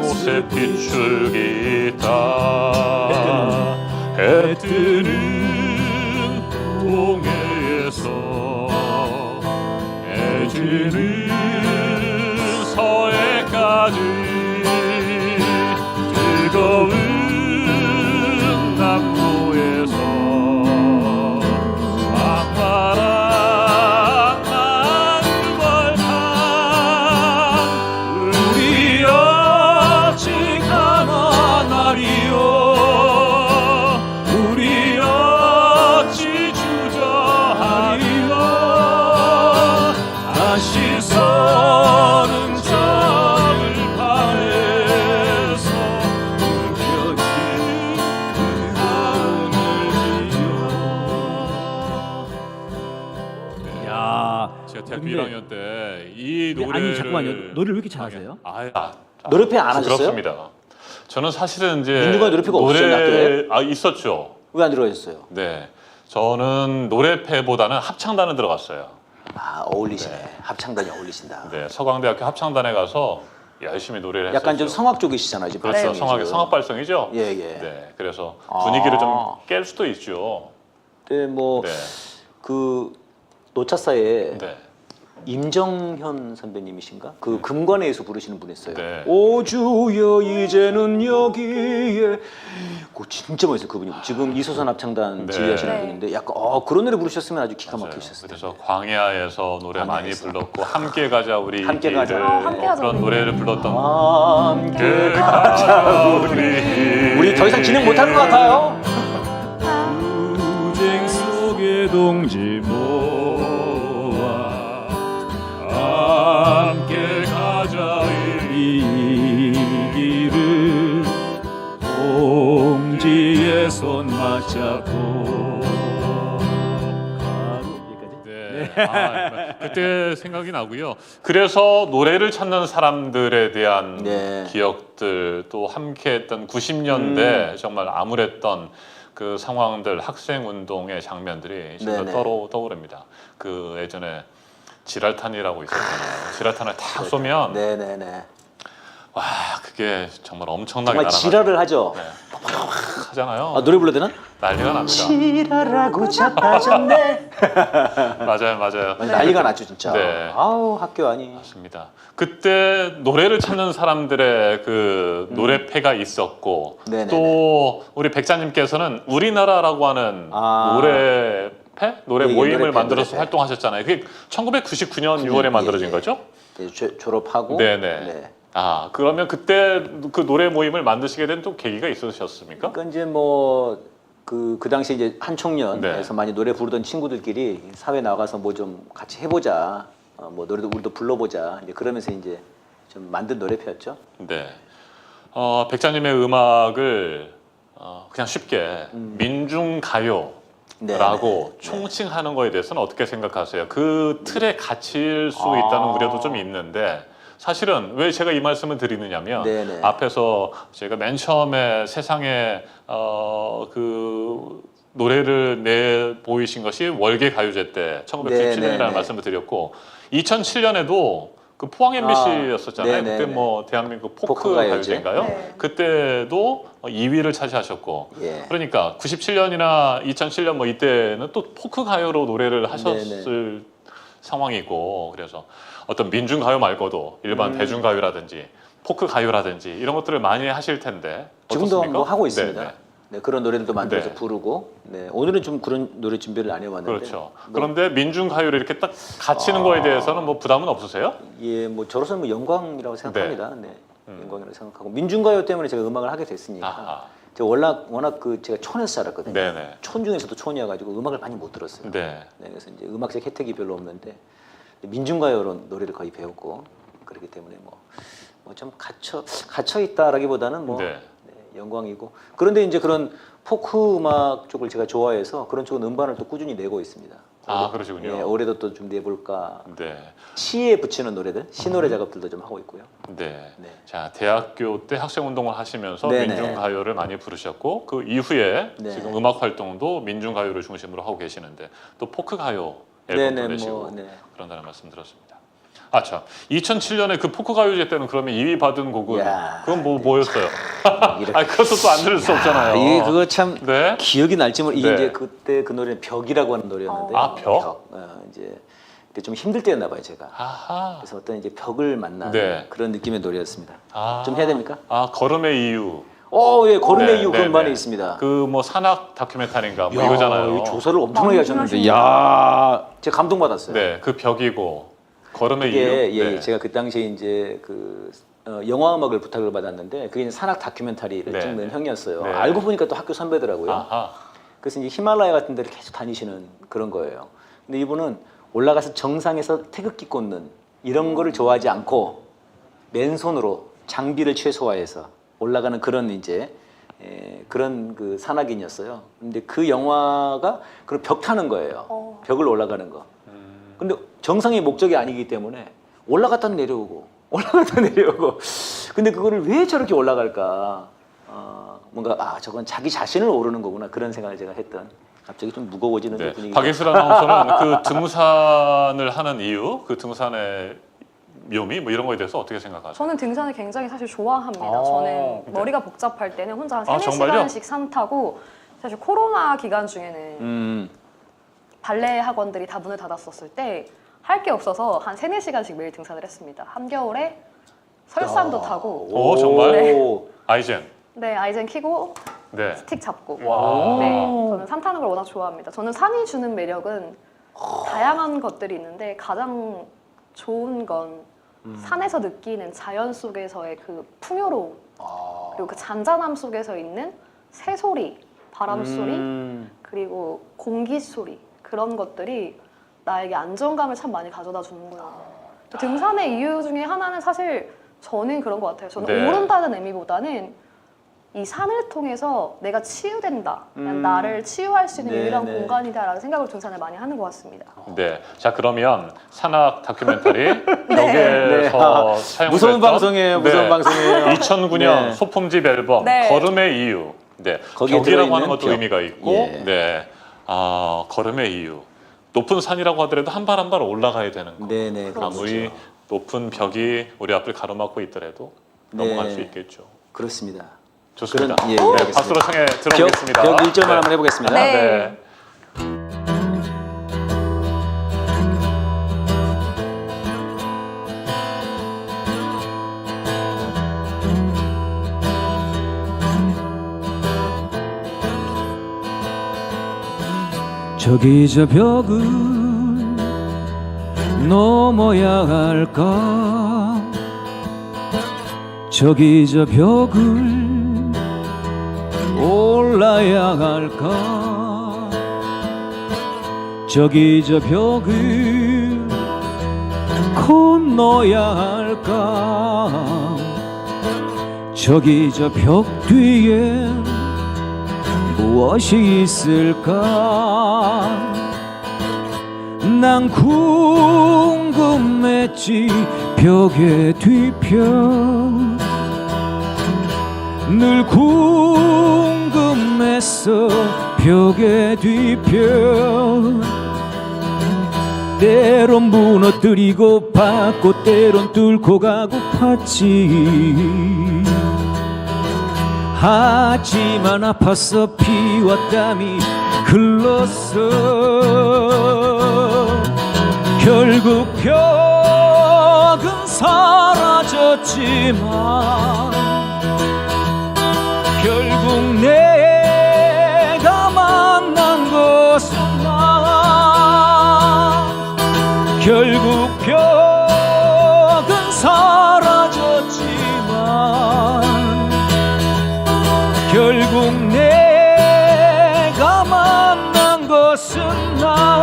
옷에 빗줄기 있다. 해 뜨는 동해에서 해 지는 서해까지 뜨거운 남부에서 막바람 만벌판 우리 아직 하나 날이요 우리 어찌 주저하리요 다시 서는 저을 바래서 느껴진 그날이요. 야, 제가 대학교 근데- 1학년 때 이 근데 노래를 아니, 잠깐만요. 노래를 왜 이렇게 잘하세요? 노래패 안 하셨어요? 그렇습니다. 저는 사실은 이제 민중가요 노래패가 없었나요, 학교에? 있었죠. 왜 안 들어가셨어요? 네, 저는 노래패보다는 합창단에 들어갔어요. 아, 어울리시네. 합창단이 어울리신다. 네, 서강대학교 합창단에 가서 열심히 노래를 했었죠. 약간 좀 성악 쪽이시잖아요, 지금. 그렇죠, 발성이 지금. 성악 발성이죠. 예, 예. 네, 그래서 아. 분위기를 좀 깰 수도 있죠. 네, 뭐 네, 그 노차사에 네, 임정현 선배님이신가? 그 금관에서 부르시는 분이 있어요. 네. 오주여 이제는 여기에. 그거 진짜 멋있어요, 그분이. 지금 이소선 합창단 네. 지휘하시는 네. 분인데 약간 그런 노래 부르셨으면 아주 기가 맞아요. 막히셨을 텐데. 그래서 광야에서 노래 많이 광야에서. 불렀고 함께 가자 우리 함께 길을 가자. 함께 가자, 그런 우리 노래를 불렀던 함께 가자 우리 우리 더 이상 진행 못하는 것 같아요. 투쟁 속의 동지 모아 함께 가자 이 길을 동지의 손 맞잡고 여기까지. 네. 그때 생각이 나고요. 그래서 노래를 찾는 사람들에 대한 네. 기억들 또 함께했던 90년대 정말 암울했던 그 상황들, 학생 운동의 장면들이 지금 네네. 떠오릅니다. 그 예전에 지랄탄이라고 있었잖아요. 지랄탄을 탁 쏘면 네네네. 와 그게 정말 엄청나게 정말 지랄을 하죠. 네. 하잖아요. 아, 노래 불러야 되나? 난리가 납니다. 지랄하고 자빠졌네. 맞아요. 난리가 났죠 진짜. 네. 아우 학교 아니. 맞습니다. 그때 노래를 찾는 사람들의 그 노래패가 있었고 네네네. 또 우리 백자님께서는 우리나라라고 하는 아. 노래패? 노래 예, 예, 모임을 노래패, 만들어서 노래패. 활동하셨잖아요. 그게 1999년 6월에 만들어진 예, 예. 거죠? 네, 졸업하고. 네네. 네. 아 그러면 그때 그 노래 모임을 만드시게 된 또 계기가 있으셨습니까? 그러니까 이제 뭐 그 당시 이제 한 청년에서 네. 많이 노래 부르던 친구들끼리 사회 나가서 뭐 좀 같이 해보자. 뭐 노래도 우리도 불러보자. 이제 그러면서 이제 좀 만든 노래표였죠. 네. 백자님의 음악을 그냥 쉽게 민중 가요. 네, 라고 네. 총칭하는 거에 대해서는 어떻게 생각하세요? 그 틀에 gat일 수 아. 있다는 우려도 좀 있는데 사실은 왜 제가 이 말씀을 드리느냐면 네네. 앞에서 제가 맨 처음에 세상에 그 노래를 내 보이신 것이 월계 가요제 때 1997년이라는 네네네. 말씀을 드렸고 2007년에도 그 포항 MBC였었잖아요. 네네네. 그때 뭐 대한민국 포크 포크 가요제. 가요제인가요? 네. 그때도 2위를 차지하셨고 예. 그러니까 97년이나 2007년 뭐 이때는 또 포크 가요로 노래를 하셨을 상황이고 그래서 어떤 민중 가요 말고도 일반 대중 가요라든지 포크 가요라든지 이런 것들을 많이 하실 텐데 지금도 어떻습니까? 뭐 하고 있습니다. 네, 네, 그런 노래들도 만들어서 네. 부르고. 네, 오늘은 좀 그런 노래 준비를 안 해봤는데. 그렇죠. 뭐, 그런데 민중 가요를 이렇게 딱 갇히는 거에 대해서는 뭐 부담은 없으세요? 예, 뭐 저로서는 뭐 영광이라고 생각합니다. 네, 영광이라고 생각하고 민중가요 때문에 제가 음악을 하게 됐으니까. 아하. 제가 워낙 그 제가 촌에서 살았거든요. 네네. 촌 중에서도 촌이어가지고 음악을 많이 못 들었어요. 네. 네, 그래서 이제 음악적 혜택이 별로 없는데 민중가요로 노래를 거의 배웠고 그렇기 때문에 뭐 좀 갇혀 있다라기보다는 뭐 네. 네, 영광이고 그런데 이제 그런 포크 음악 쪽을 제가 좋아해서 그런 쪽은 음반을 또 꾸준히 내고 있습니다. 아 그러시군요. 예, 올해도 또 좀 내볼까. 네. 시에 붙이는 노래들, 시노래 작업들도 좀 하고 있고요. 네. 네. 자, 대학교 때 학생 운동을 하시면서 네네. 민중 가요를 많이 부르셨고 그 이후에 네. 지금 음악 활동도 민중 가요를 중심으로 하고 계시는데 또 포크 가요 앨범도 네네, 내시고 뭐, 네. 그런다는 말씀 들었습니다. 아, 참. 2007년에 그 포크 가요제 때는 그러면 2위 받은 곡은 야, 그건 뭐였어요? 이렇게. 아, 그것도 또 안 들을 수 없잖아요. 이게 그거 참 네. 기억이 날지 모르. 이게 네. 이제 그때 그 노래는 벽이라고 하는 노래였는데. 아, 벽? 이제 그때 좀 힘들 때였나 봐요, 제가. 아하. 그래서 어떤 이제 벽을 만난 네. 그런 느낌의 노래였습니다. 아. 좀 해야 됩니까? 아, 걸음의 이유. 예, 걸음의 네, 이유 네, 그 음반에 네. 있습니다. 그 뭐 산악 다큐멘터리인가 뭐 야, 이거잖아요. 이 조사를 엄청나게 하셨는데, 엄청나십니다. 야, 제가 감동받았어요. 네, 그 벽이고 걸음의 이게 이유. 예, 네. 제가 그 당시에 이제 그 영화 음악을 부탁을 받았는데 그게 이제 산악 다큐멘터리를 네. 찍는 형이었어요. 네. 알고 보니까 또 학교 선배더라고요. 아하. 그래서 이제 히말라야 같은 데를 계속 다니시는 그런 거예요. 근데 이분은 올라가서 정상에서 태극기 꽂는 이런 거를 좋아하지 않고 맨손으로 장비를 최소화해서 올라가는 그런 이제 그런 그 산악인이었어요. 근데 그 영화가 그런 벽 타는 거예요. 벽을 올라가는 거. 근데 정상이 목적이 아니기 때문에 올라갔다 내려오고 올라갔다 내려오고. 근데 그거를 왜 저렇게 올라갈까? 뭔가 저건 자기 자신을 오르는 거구나 그런 생각을 제가 했던. 갑자기 좀 무거워지는 네. 분위기가. 박예슬 아나운서는 그 등산을 하는 이유, 그 등산의 묘미 뭐 이런 거에 대해서 어떻게 생각하세요? 저는 등산을 굉장히 사실 좋아합니다. 아, 저는 네. 머리가 복잡할 때는 혼자 한 아, 3, 정말요? 4시간씩 산 타고 사실 코로나 기간 중에는 발레 학원들이 다 문을 닫았었을 때 할 게 없어서 한 3, 4시간씩 매일 등산을 했습니다. 한겨울에 설산도 타고 오, 정말? 네. 아이젠. 네, 아이젠 키고 네. 스틱 잡고 와. 네, 저는 산 타는 걸 워낙 좋아합니다. 저는 산이 주는 매력은 다양한 것들이 있는데 가장 좋은 건 산에서 느끼는 자연 속에서의 그 풍요로움 그리고 그 잔잔함 속에서 있는 새소리, 바람소리 그리고 공기 소리 그런 것들이 나에게 안정감을 참 많이 가져다 주는구나. 등산의 이유 중에 하나는 사실 저는 그런 것 같아요. 저는 네. 오른다는 의미보다는 이 산을 통해서 내가 치유된다. 나를 치유할 수 있는 네, 유일한 네. 공간이다라는 생각을 등산을 많이 하는 것 같습니다. 네. 자, 그러면 산악 다큐멘터리 네. 여기에서 사용됐던 무서운 방송이에요. 무서운 방송이에요. 2009년 네. 소품집 앨범 네. 걸음의 이유. 네. 거기에 벽이라고 하는 들어있는 것도 벽. 의미가 있고, 예. 네. 걸음의 이유. 높은 산이라고 하더라도 한 발 한 발 올라가야 되는 거. 네네. 아무리 높은 벽이 우리 앞을 가로막고 있더라도 넘어갈 수 있겠죠. 그렇습니다. 좋습니다. 그런- 예, 예, 네, 알겠습니다. 박수로 청해 들어보겠습니다. 벽 1절만 네. 한번 해보겠습니다. 네. 네. 저기 저 벽을 넘어야 할까 저기 저 벽을 올라야 할까 저기 저 벽을 건너야 할까 저기 저 벽 뒤에 무엇이 있을까 난 궁금했지 벽의 뒤편 늘 궁금했어 벽의 뒤편 때론 무너뜨리고 받고 때론 뚫고 가고 팠지 하지만 아팠어 피와 땀이 흘렀어 결국 벽은 사라졌지만 결국 내가 만난 것은 나 결국 벽은 사라졌지만 결국 내가 만난 것은 나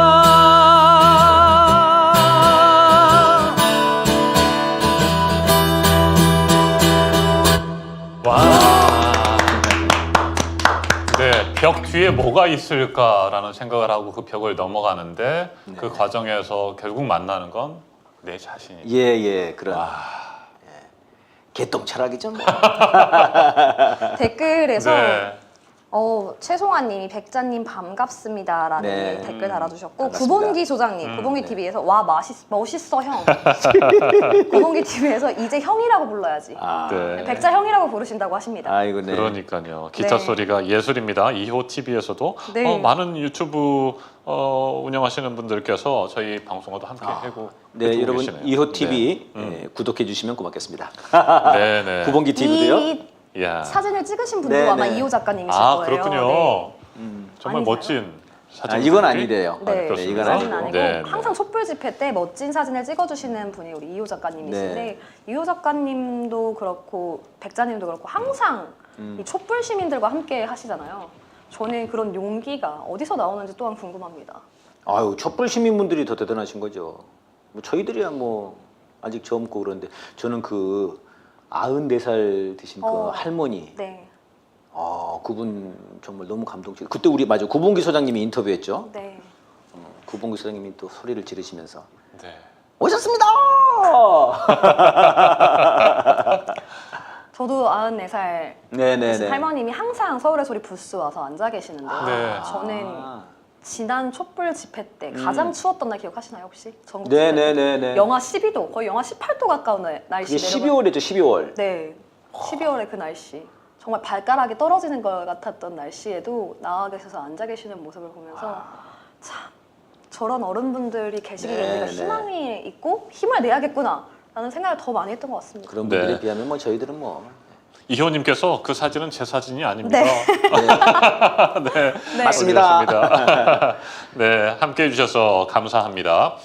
와. 네, 벽 뒤에 뭐가 있을까라는 생각을 하고 그 벽을 넘어가는데 그 과정에서 결국 만나는 건 내 자신이다. 예, 그런 개똥 철학이죠. 뭐. 댓글에서 네. 최송아님이 백자님 반갑습니다라는 네. 댓글 달아주셨고 반갑습니다. 구본기 소장님, 구본기 TV에서 와 멋있어 형. 구본기 TV에서 이제 형이라고 불러야지. 아, 네. 백자 형이라고 부르신다고 하십니다. 아이고 네. 그러니까요. 기차 네. 소리가 예술입니다. 2호 TV에서도 네. 많은 유튜브 운영하시는 분들께서 저희 방송과도 함께 하고 네, 해주고 여러분 계시네요. 2호 TV 네. 구독해 주시면 고맙겠습니다. 네, 네. 구본기 TV도요. 이 야. 사진을 찍으신 분도 네, 아마 네. 이호 작가님이실 아, 거예요. 그렇군요. 네. 정말 아니세요? 멋진 사진. 아, 이건 아니래요. 네, 그렇습니다. 이건 사진 아니고. 아니고 네, 네. 항상 촛불 집회 때 멋진 사진을 찍어주시는 분이 우리 이호 작가님이신데 네. 이호 작가님도 그렇고 백자님도 그렇고 항상 이 촛불 시민들과 함께 하시잖아요. 저는 그런 용기가 어디서 나오는지 또한 궁금합니다. 아유, 촛불 시민분들이 더 대단하신 거죠. 뭐 저희들이야 뭐 아직 젊고 그런데 저는 그 94살 되신 그 할머니, 네, 그분 정말 너무 감동적. 그때 우리 맞아 구본기 소장님이 인터뷰했죠. 네. 구본기 소장님이 또 소리를 지르시면서 네. 오셨습니다. 저도 94살 네네네. 할머님이 항상 서울의 소리 부스 와서 앉아 계시는데요. 네. 저는 아. 지난 촛불 집회 때 가장 추웠던 날 기억하시나요 혹시? 전국 네네네네. 영하 12도, 거의 영하 18도 가까운 날씨 그게 내려가. 12월이죠, 12월. 네, 12월에 그 날씨 정말 발가락이 떨어지는 것 같았던 날씨에도 나와 계셔서 앉아 계시는 모습을 보면서 참 저런 어른분들이 계시기에 네, 우리가 네. 희망이 있고 힘을 내야겠구나 라는 생각을 더 많이 했던 것 같습니다. 그런 네. 분들에 비하면 뭐 저희들은 뭐 이효님께서 그 사진은 제 사진이 아닙니다. 네, 네. 맞습니다. 알려주셨습니다. 네, 함께 해주셔서 감사합니다.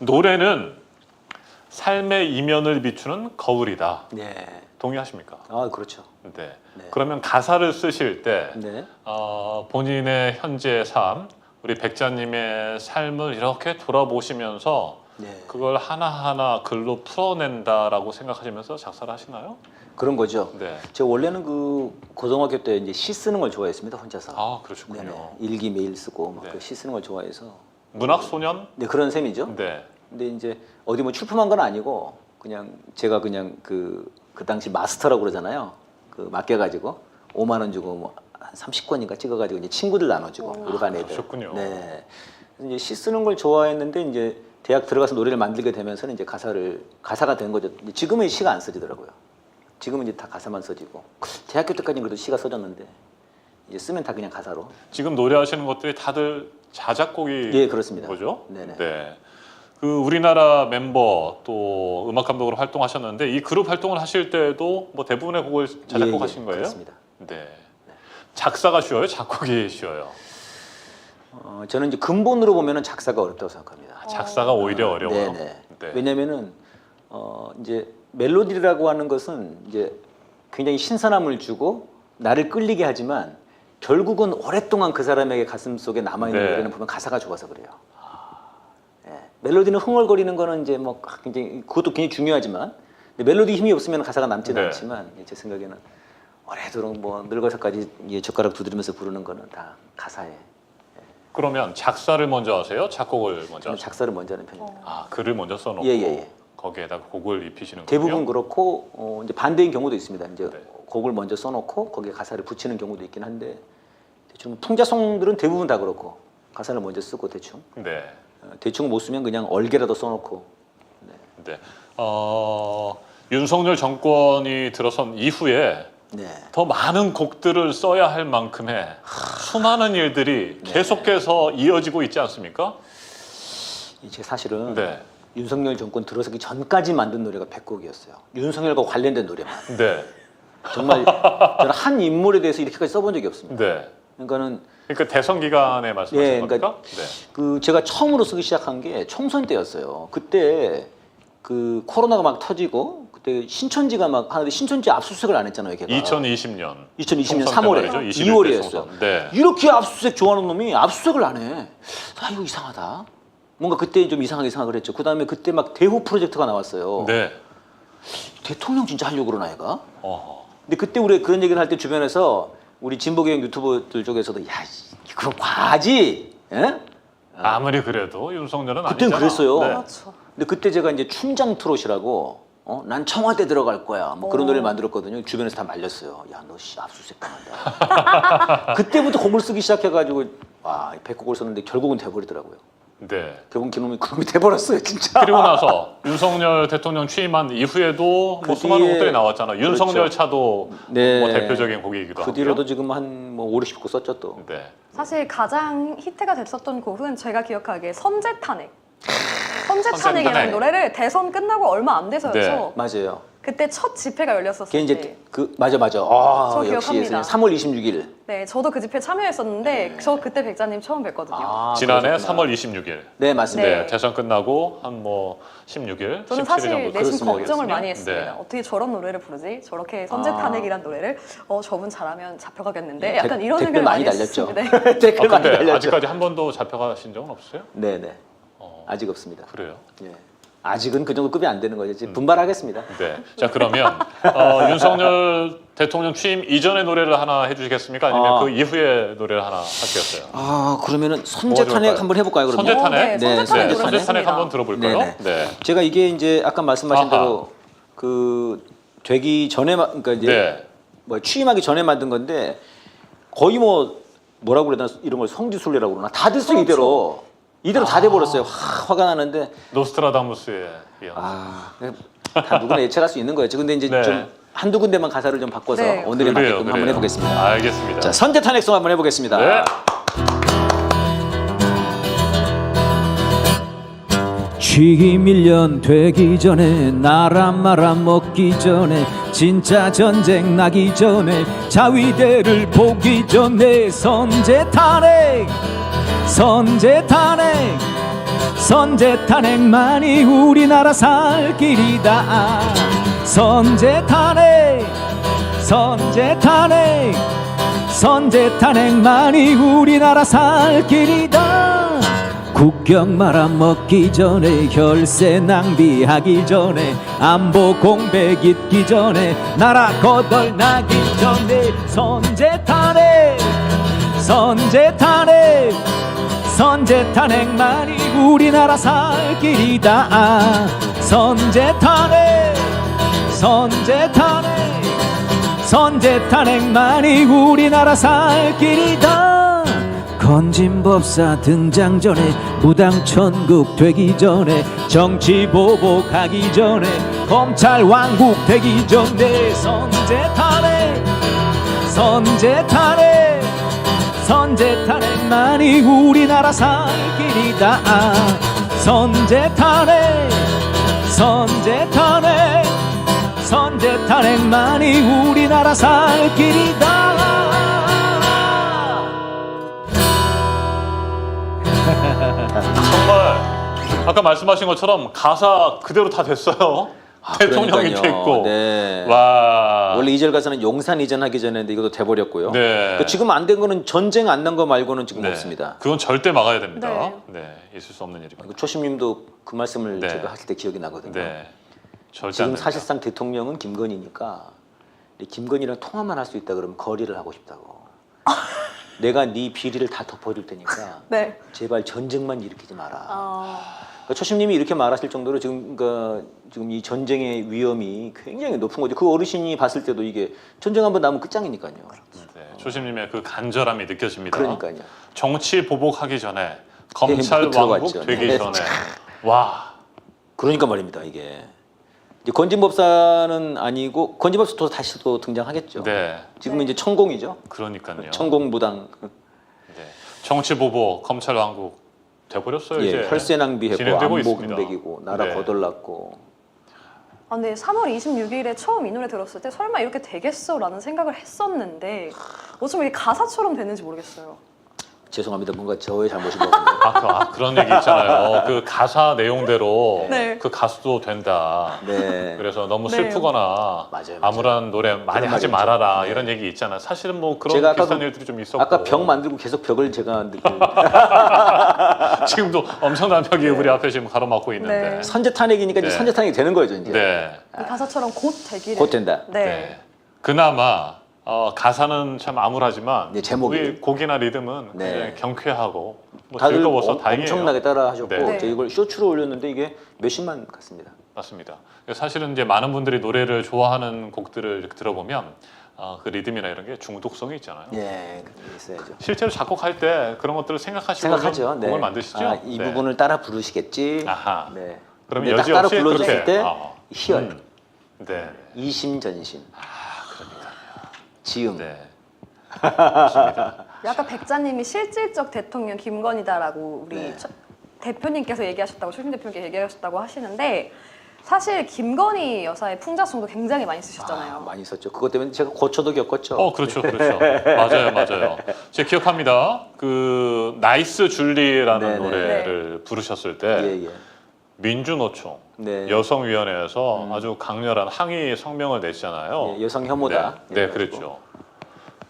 노래는 삶의 이면을 비추는 거울이다. 네. 동의하십니까? 아, 그렇죠. 네. 네. 그러면 가사를 쓰실 때 네. 본인의 현재 삶, 우리 백자님의 삶을 이렇게 돌아보시면서 네. 그걸 하나하나 글로 풀어낸다라고 생각하시면서 작사를 하시나요? 그런 거죠. 네. 제가 원래는 그 고등학교 때 이제 시 쓰는 걸 좋아했습니다. 혼자서. 아, 그러셨군요. 네네. 일기 매일 쓰고 막 네. 그 시 쓰는 걸 좋아해서. 문학 소년? 네, 그런 셈이죠. 네. 근데 이제 어디 뭐 출품한 건 아니고 그냥 제가 그냥 그 당시 마스터라고 그러잖아요. 그 맡겨가지고 5만 원 주고 뭐 한 30권인가 찍어가지고 이제 친구들 나눠주고 우리 반 애들. 그러셨군요. 네. 그래서 이제 시 쓰는 걸 좋아했는데 이제 대학 들어가서 노래를 만들게 되면서는 이제 가사가 된 거죠. 지금은 시가 안 써지더라고요. 지금은 이제 다 가사만 써지고 대학교 때까지는 그래도 시가 써졌는데 이제 쓰면 다 그냥 가사로. 지금 노래하시는 것들이 다들 자작곡이 예, 그렇습니다. 거죠? 네네. 네. 그 우리나라 멤버 또 음악 감독으로 활동하셨는데 이 그룹 활동을 하실 때도 뭐 대부분의 곡을 자작곡 하신 거예요? 그렇습니다. 네. 작사가 쉬워요? 작곡이 쉬워요? 저는 이제 근본으로 보면은 작사가 어렵다고 생각합니다. 작사가 오히려 어려워요. 네네. 네. 왜냐면은 이제 멜로디라고 하는 것은 이제 굉장히 신선함을 주고 나를 끌리게 하지만 결국은 오랫동안 그 사람에게 가슴 속에 남아 있는 네. 노래는 보면 가사가 좋아서 그래요. 예. 멜로디는 흥얼거리는 거는 이제 뭐 굉장히 그것도 굉장히 중요하지만 근데 멜로디 힘이 없으면 가사가 남지는 네. 않지만 제 생각에는 오래도록 뭐 늙어서까지 젓가락 두드리면서 부르는 거는 다 가사에. 그러면 작사를 먼저 하세요? 작곡을 먼저 저는 하세요? 작사를 먼저 하는 편입니다. 아, 글을 먼저 써놓고 예. 거기에다가 곡을 입히시는 거예요? 대부분 그렇고 이제 반대인 경우도 있습니다. 이제 네. 곡을 먼저 써놓고 거기에 가사를 붙이는 경우도 있긴 한데 대충 풍자송들은 대부분 다 그렇고 가사를 먼저 쓰고 대충 네. 대충 못 쓰면 그냥 얼개라도 써놓고. 네. 윤석열 정권이 들어선 이후에 네. 더 많은 곡들을 써야 할 만큼의 수많은 일들이 계속해서 이어지고 있지 않습니까? 이제 사실은 네. 윤석열 정권 들어서기 전까지 만든 노래가 100곡이었어요. 윤석열과 관련된 노래만. 네. 정말 저는 한 인물에 대해서 이렇게까지 써본 적이 없습니다. 네. 그러니까는 그러니까 대선 기간에 말씀하시는 예, 그러니까 겁니까? 네. 그 제가 처음으로 쓰기 시작한 게 총선 때였어요. 그때 그 코로나가 막 터지고 그때 신천지가 막 하는데 신천지 압수수색을 안 했잖아요, 걔가. 2020년 2020년 총선 3월에 때말이죠. 2월이었어요. 총선. 네. 이렇게 압수수색 좋아하는 놈이 압수수색을 안 해. 아 이거 이상하다. 뭔가 그때 좀 이상하게 생각을 했죠. 그다음에 그때 막 대호 프로젝트가 나왔어요. 네. 대통령 진짜 하려고 그러나 얘가. 어허. 근데 그때 우리 그런 얘기를 할 때 주변에서 우리 진보계형 유튜버들 쪽에서도 야 이거 과하지. 예? 아무리 그래도 윤석열은 그때는 아니잖아. 그랬어요. 네. 그렇죠. 근데 그때 제가 이제 춘장 트롯이라고 난 청와대 들어갈 거야. 뭐 그런 오. 노래를 만들었거든요. 주변에서 다 말렸어요. 야, 너 씨 압수수색 당한다. 그때부터 곡을 쓰기 시작해가지고 와, 100곡을 썼는데 결국은 돼버리더라고요. 네. 결국은 그놈이 돼버렸어요, 진짜. 그리고 나서 윤석열 대통령 취임한 이후에도 그 뭐 수많은 뒤에- 곡들이 나왔잖아요. 윤석열 그렇죠. 차도 네. 뭐 대표적인 곡이기도 그 하고요. 뒤로도 지금 한 뭐 5, 60곡 썼죠 또. 네. 사실 가장 히트가 됐었던 곡은 제가 기억하기에 선제 탄핵. 선제 선제 탄핵이라는 탄핵. 노래를 대선 끝나고 얼마 안 돼서였죠. 네. 맞아요. 그때 첫 집회가 열렸었을 걔 때. 이제 그 맞아. 아, 저 역시 기억합니다. 3월 26일. 네, 저도 그 집회 참여했었는데 저 그때 백자님 처음 뵀거든요. 아, 지난해 그러셨구나. 3월 26일. 네, 맞습니다. 네. 네. 대선 끝나고 한 뭐 16일, 저는 17일 사실 정도 내심 그렇습니다. 걱정을 많이 했습니다. 네. 어떻게 저런 노래를 부르지? 저렇게 선제 탄핵이란 노래를 저분 잘하면 잡혀가겠는데? 네, 약간 이런 댓글 생각을 많이 했었습니다. 달렸죠. 네. 댓글 많이 근데 달렸죠. 아직까지 한 번도 잡혀가신 적은 없어요? 네네. 어, 아직 없습니다. 그래요. 예. 아직은 그 정도 급이 안 되는 거죠. 이제 분발하겠습니다. 네. 자 그러면 윤석열 대통령 취임 이전의 노래를 하나 해주시겠습니까? 아니면 아. 그 이후의 노래를 하나 하시겠어요? 아 그러면은 뭐가 선제 탄핵 좋을까요? 한번 해볼까요? 그러면? 선제 탄핵? 네, 선제 탄핵 네, 노래 선제 탄핵 좋습니다. 한번 들어볼까요? 네네. 네. 제가 이게 이제 아까 말씀하신 아하. 대로 그 되기 전에 그러니까 이제 네. 뭐 취임하기 전에 만든 건데 거의 뭐라고 그래야 되나 이런 걸 성지순례라고 그러나 다들 써 이대로 다 돼버렸어요. 화가 나는데 노스트라다무스에 이어서. 다 누구나 예측할 수 있는 거였죠. 근데 이제 네. 좀 한두 군데만 가사를 좀 바꿔서 네. 오늘에 그래요, 맞게끔 한번 그래요. 해보겠습니다. 알겠습니다. 자 선제 탄핵송 한번 해보겠습니다. 네. 취임 1년 되기 전에 나라 말아먹기 전에 진짜 전쟁 나기 전에 자위대를 보기 전에 선제 탄핵 선제 탄핵 선제 탄핵만이 우리나라 살 길이다 선제 탄핵 선제 탄핵 선제 탄핵만이 우리나라 살 길이다 국경 말아먹기 전에 혈세 낭비하기 전에 안보 공백 잊기 전에 나라 거덜나기 전에 선제 탄핵 선제 탄핵 선제 탄핵만이 우리나라 살 길이다. 선제 탄핵 선제 탄핵 선제 탄핵만이 우리나라 살 길이다. 건진법사 등장 전에 무당 천국 되기 전에 정치 보복하기 전에 검찰 왕국 되기 전에 선제 탄핵 선제 탄핵 선제 탄핵만이 우리나라 살 길이다. 선제 탄핵 선제 탄핵 선제 탄핵만이 우리나라 살 길이다. 정말 아까 말씀하신 것처럼 가사 그대로 다 됐어요. 대통령이 그러니까요. 됐고. 네. 와. 원래 2절 가사는 용산 이전하기 전에 했는데 이것도 돼버렸고요. 네. 그러니까 지금 안 된 거는 전쟁 안 난 거 말고는 지금 네. 없습니다. 그건 절대 막아야 됩니다. 네. 네. 있을 수 없는 일입니다. 초심님도 그 말씀을 네. 제가 하실 때 기억이 나거든요. 네. 절대 안 지금 됩니다. 사실상 대통령은 김건희니까 김건희랑 통화만 할 수 있다 그러면 거리를 하고 싶다고. 내가 네 비리를 다 덮어줄 테니까 네. 제발 전쟁만 일으키지 마라. 그러니까 초심님이 이렇게 말하실 정도로 지금 지금 이 전쟁의 위험이 굉장히 높은 거죠. 그 어르신이 봤을 때도 이게 전쟁 한번 나면 끝장이니까요. 네. 조심님의 그 간절함이 느껴집니다. 그러니까요. 정치 보복하기 전에 검찰 못 왕국 들어갔죠. 되기 네. 전에 와. 그러니까 말입니다. 이게 이제 건진법사는 아니고 건진법사도 다시 또 등장하겠죠. 네. 지금은 이제 천공이죠. 그러니까요. 천공무당. 네. 정치 보복 검찰 왕국 돼버렸어요. 예, 이제 혈세 낭비했고 진행되고 안보 있습니다. 공백이고 나라 네. 거덜났고. 아, 근데 3월 26일에 처음 이 노래 들었을 때 설마 이렇게 되겠어라는 생각을 했었는데 어쩜 이게 가사처럼 됐는지 모르겠어요. 죄송합니다. 뭔가 저의 잘못인 것 같네요. 그런 얘기 있잖아요. 그 가사 내용대로 네. 그 가수도 된다. 네. 그래서 너무 네. 맞아요, 슬프거나 맞아요. 아무런 노래 많이 그런 하지 말이 있죠. 말아라 네. 이런 얘기 있잖아요. 사실은 뭐 그런 제가 아까 비슷한 그- 일들이 좀 있었고 아까 벽 만들고 계속 벽을 제가 지금도 엄청난 벽이 우리 앞에 지금 가로막고 있는데 네. 선제 탄핵이니까 이제 네. 선제 탄핵이 되는 거죠 이제. 네. 이 가사처럼 곧 되기를. 곧 된다. 네. 네. 그나마 가사는 참 암울하지만 네, 제목이. 우리 곡이나 리듬은 네. 굉장히 경쾌하고 뭐 다들 즐거워서 다행이에요. 엄청나게 따라하셨고 네. 제가 이걸 쇼츠로 올렸는데 이게 몇십만 갔습니다. 맞습니다. 사실은 이제 많은 분들이 노래를 좋아하는 곡들을 이렇게 들어보면 그 리듬이나 이런 게 중독성이 있잖아요. 예, 그게 있어야죠. 실제로 작곡할 때 그런 것들을 생각하시고 생각하죠. 좀 곡을 만드시죠? 이 네. 부분을 따라 부르시겠지. 아하. 네. 그러면 근데 딱 따라 여지없이 불러줬을 그렇게, 때 희열, 네. 이심전심, 지음. 네. 맞습니다. 아까 백자님이 실질적 대통령 김건희다라고 우리 네. 대표님께서 얘기하셨다고 최신 대표님께서 얘기하셨다고 하시는데 사실 김건희 여사의 풍자송도 굉장히 많이 쓰셨잖아요. 많이 썼죠. 그것 때문에 제가 고초도 겪었죠. 그렇죠, 그렇죠. 맞아요. 제가 기억합니다. 그 나이스 줄리라는 네네. 노래를 부르셨을 때 예, 예. 민주노총 네. 여성위원회에서 아주 강렬한 항의 성명을 냈잖아요. 예, 여성 혐오다. 네, 예, 그랬죠.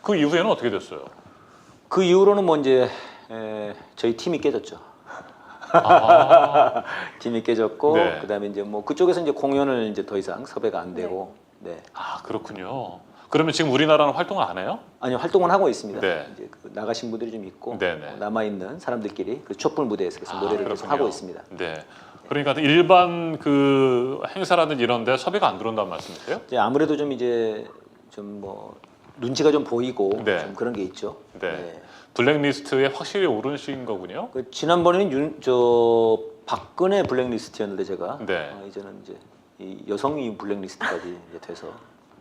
그 이후에는 어떻게 됐어요? 그 이후로는 뭐 이제 저희 팀이 깨졌죠. 아, 팀이 깨졌고 네. 그다음에 이제 뭐 그쪽에서 이제 공연을 이제 더 이상 섭외가 안 되고 네. 그렇군요. 그러면 지금 우리나라는 활동을 안 해요? 아니요 활동을 하고 있습니다. 네. 이제 그 나가신 분들이 좀 있고 네네. 남아 있는 사람들끼리 그 촛불 무대에서 계속 노래를 계속 그렇군요. 하고 있습니다. 네. 그러니까 일반 그 행사라든지 이런데 섭외가 안 들어온다는 말씀이세요? 이제 아무래도 좀 이제 좀 뭐 눈치가 좀 보이고 네. 좀 그런 게 있죠. 네. 블랙리스트에 확실히 오르신 거군요. 그 지난번에는 저 박근혜 블랙리스트였는데 제가 네. 이제는 이제 이 여성이 블랙리스트까지 이제 돼서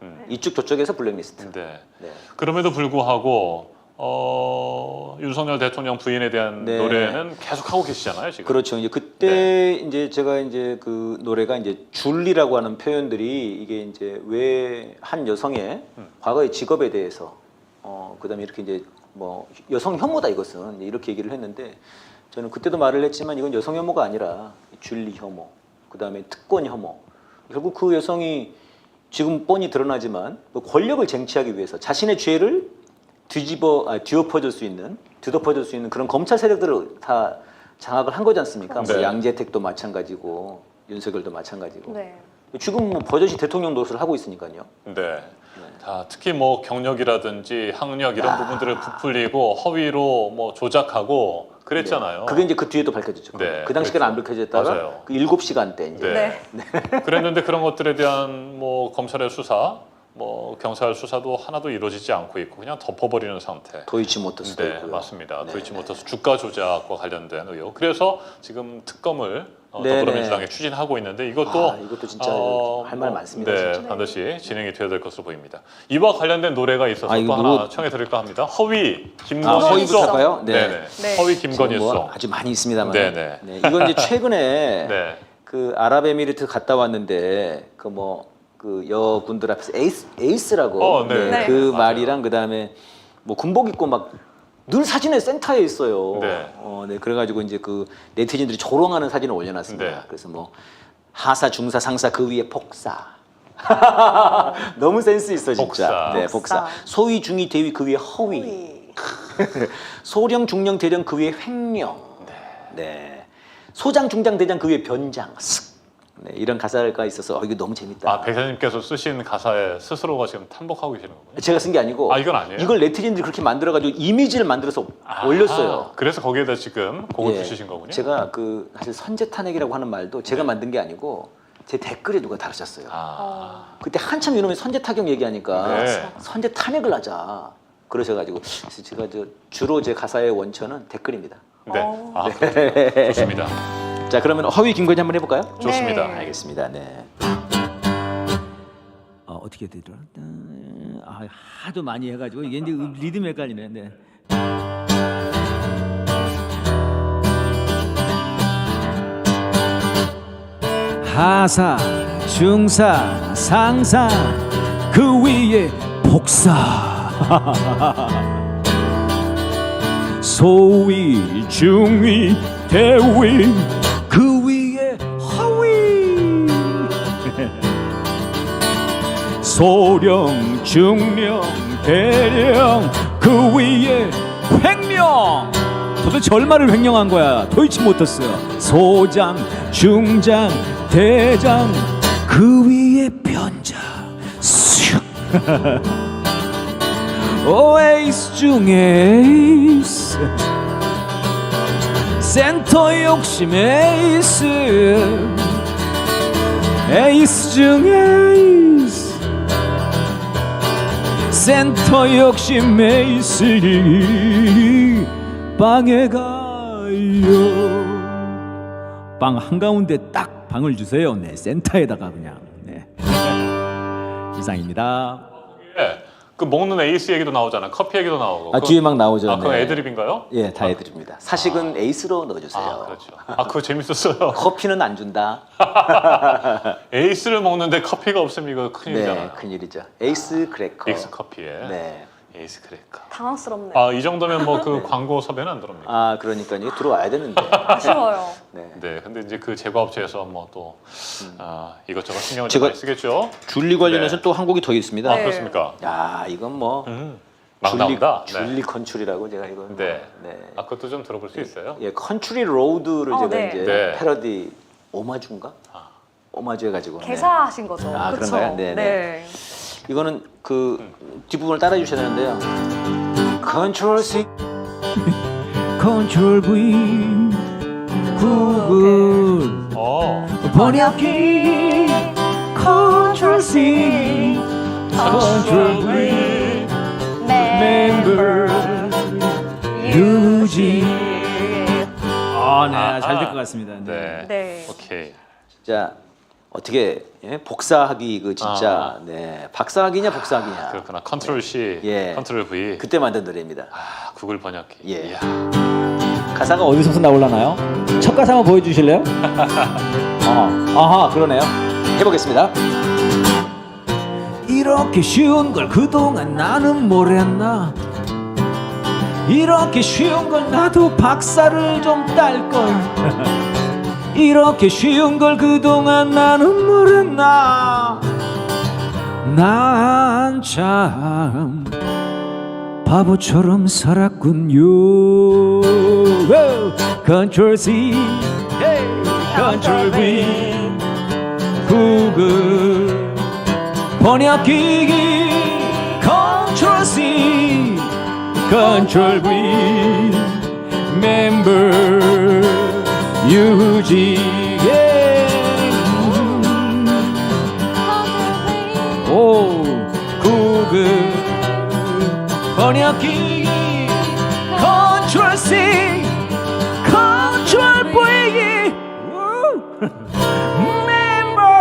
음. 이쪽 저쪽에서 블랙리스트. 네. 네. 그럼에도 불구하고 윤석열 대통령 부인에 대한 네. 노래는 계속 하고 계시잖아요, 지금. 그렇죠. 이제 그때 네. 이제 제가 이제 그 노래가 이제 줄리라고 하는 표현들이 이게 이제 왜 한 여성의 과거의 직업에 대해서 그다음에 이렇게 이제 뭐 여성 혐오다 이것은 이렇게 얘기를 했는데 저는 그때도 말을 했지만 이건 여성 혐오가 아니라 줄리 혐오, 그다음에 특권 혐오. 결국 그 여성이 지금 뻔히 드러나지만 그 권력을 쟁취하기 위해서 자신의 죄를 뒤엎어줄 수 있는 그런 검찰 세력들을 다 장악을 한 거지 않습니까? 네. 뭐 양재택도 마찬가지고 윤석열도 마찬가지고. 네. 지금 뭐 버젓이 대통령 노릇을 하고 있으니까요. 네. 자, 특히 뭐 경력이라든지 학력 이런 부분들을 부풀리고 허위로 뭐 조작하고 그랬잖아요. 네. 그게 이제 그 뒤에도 밝혀졌죠. 네, 그 당시에는 안 밝혀졌다가 맞아요. 그 7시간 때 이제 네. 그랬는데 그런 것들에 대한 뭐 검찰의 수사, 뭐 경찰 수사도 하나도 이루어지지 않고 있고 그냥 덮어버리는 상태. 도이치모터스도 네, 있고요. 맞습니다. 네. 도이치모터스 주가 조작과 관련된 의혹. 그래서 지금 특검을 네, 더불어민주당이 추진하고 있는데 이것도 이것도 진짜 할 말 많습니다. 네, 진짜. 반드시 진행이 되어야 될 것으로 보입니다. 이와 관련된 노래가 있어서 또 이거 하나 누구- 청해 드릴까 합니다. 허위 허위부터 김건희송. 할까요? 네. 네네. 네. 허위 지금 김건희송. 뭐 아주 많이 있습니다만. 네네. 네, 이건 이제 최근에 네. 그 아랍에미리트 갔다 왔는데 그 뭐 그 여군들 앞에서 에이스라고 네. 네. 그 맞아요. 말이랑 그다음에 뭐 군복 입고 막 늘 사진에 센터에 있어요. 네. 네. 그래가지고 이제 그 네티즌들이 조롱하는 사진을 올려놨습니다. 네. 그래서 뭐 하사, 중사, 상사 그 위에 폭사. 너무 센스 있어 진짜. 복사. 네, 복사. 복사. 소위, 중위, 대위 그 위에 허위. 허위. 소령, 중령, 대령 그 위에 횡령. 네. 소장, 중장, 대장 그 위에 변장. 슥. 네, 이런 가사가 있어서 이거 너무 재밌다. 아, 백사님께서 쓰신 가사에 스스로가 지금 탐복하고 계시는 거군요. 제가 쓴 게 아니고 이건 아니에요? 이걸 네티즌들이 그렇게 만들어가지고 이미지를 만들어서 올렸어요. 그래서 거기에다 지금 곡을 예. 붙이신 거군요. 제가 그 사실 선제 탄핵이라고 하는 말도 제가 만든 게 아니고 제 댓글에 누가 달으셨어요. 그때 한참 이놈의 선제 타격 얘기하니까 네. 선제 탄핵을 하자 그러셔가지고 그래서 제가 주로 제 가사의 원천은 댓글입니다. 네. 그렇군요. 좋습니다. 자 그러면 허위 김건희 한번 해볼까요? 좋습니다. 네. 알겠습니다. 네. 어떻게 되더라? 하도 많이 해가지고 이게 이제 리듬 헷갈리네. 네. 하사, 중사, 상사 그 위에 복사. 소위, 중위, 대위 그 위에 허위. 소령, 중령, 대령 그 위에 횡령. 도대체 얼마를 횡령한 거야? 도이치모터스. 소장, 중장, 대장 그 위에 변장. 슉. 오에이스 중에 에이스, 센터 욕심 에이스, 에이스 중에 에이스, 센터 욕심 에이스. 빵에 가요. 빵 한가운데 딱 방을 주세요. 네, 센터에다가 그냥. 네. 이상입니다. 예. 그 먹는 에이스 얘기도 나오잖아요. 커피 얘기도 나오고. 뒤에 막 나오죠. 그건 네. 애드립인가요? 예, 다 해드립니다. 사식은 에이스로 넣어주세요. 그렇죠. 그거 재밌었어요. 커피는 안 준다. 에이스를 먹는데 커피가 없으면 이거 네, 큰일이잖아요. 큰일이죠. 에이스 크래커. 에이스 커피에. 네. 에이스 크래커. 당황스럽네. 이 정도면 뭐 그 광고 섭외는 안 들어옵니까? 그러니까요. 들어와야 되는데. 아쉬워요. 네. 네, 근데 이제 그 제과업체에서 뭐 또 이것저것 신경을 제가- 좀 많이 쓰겠죠. 줄리 관련해서 네. 또 한 곡이 더 있습니다. 네. 그렇습니까? 야, 이건 뭐 막 나온다. 줄리 컨츄리라고 제가 이거. 네. 네. 그것도 좀 들어볼 수 있어요. 예, 컨츄리 로드를 제가 네. 이제 네. 패러디 오마주인가? 오마주 해가지고. 네. 개사하신 거죠. 그쵸? 그런가요? 네, 네. 네. 이거는 그 뒷부분을 따라해 주셔야 되는데요. 컨트롤 C 컨트롤 V 구글 번역기 컨트롤 C 컨트롤 V 멤버 유지. 네, 잘 될 것 같습니다. 네. 네. 오케이. 자 어떻게 복사하기 그 진짜 네 박사학위냐 복사학위냐 그렇구나. 컨트롤 C, 예. 컨트롤 V. 그때 만든 노래입니다. 구글 번역기. 예. 이야. 가사가 어디서부터 나올라나요? 첫 가사 한번 보여주실래요? 아하 그러네요. 해보겠습니다. 이렇게 쉬운 걸 그동안 나는 몰랐나. 이렇게 쉬운 걸 나도 박사를 좀 딸걸. 이렇게 쉬운 걸 그동안 나는 몰랐나. 난 참 바보처럼 살았군요. Control C, Control V, 구글 번역기기 Control C, Control V, member 유지. 오, 구글 번역기기 Control C, Control V, member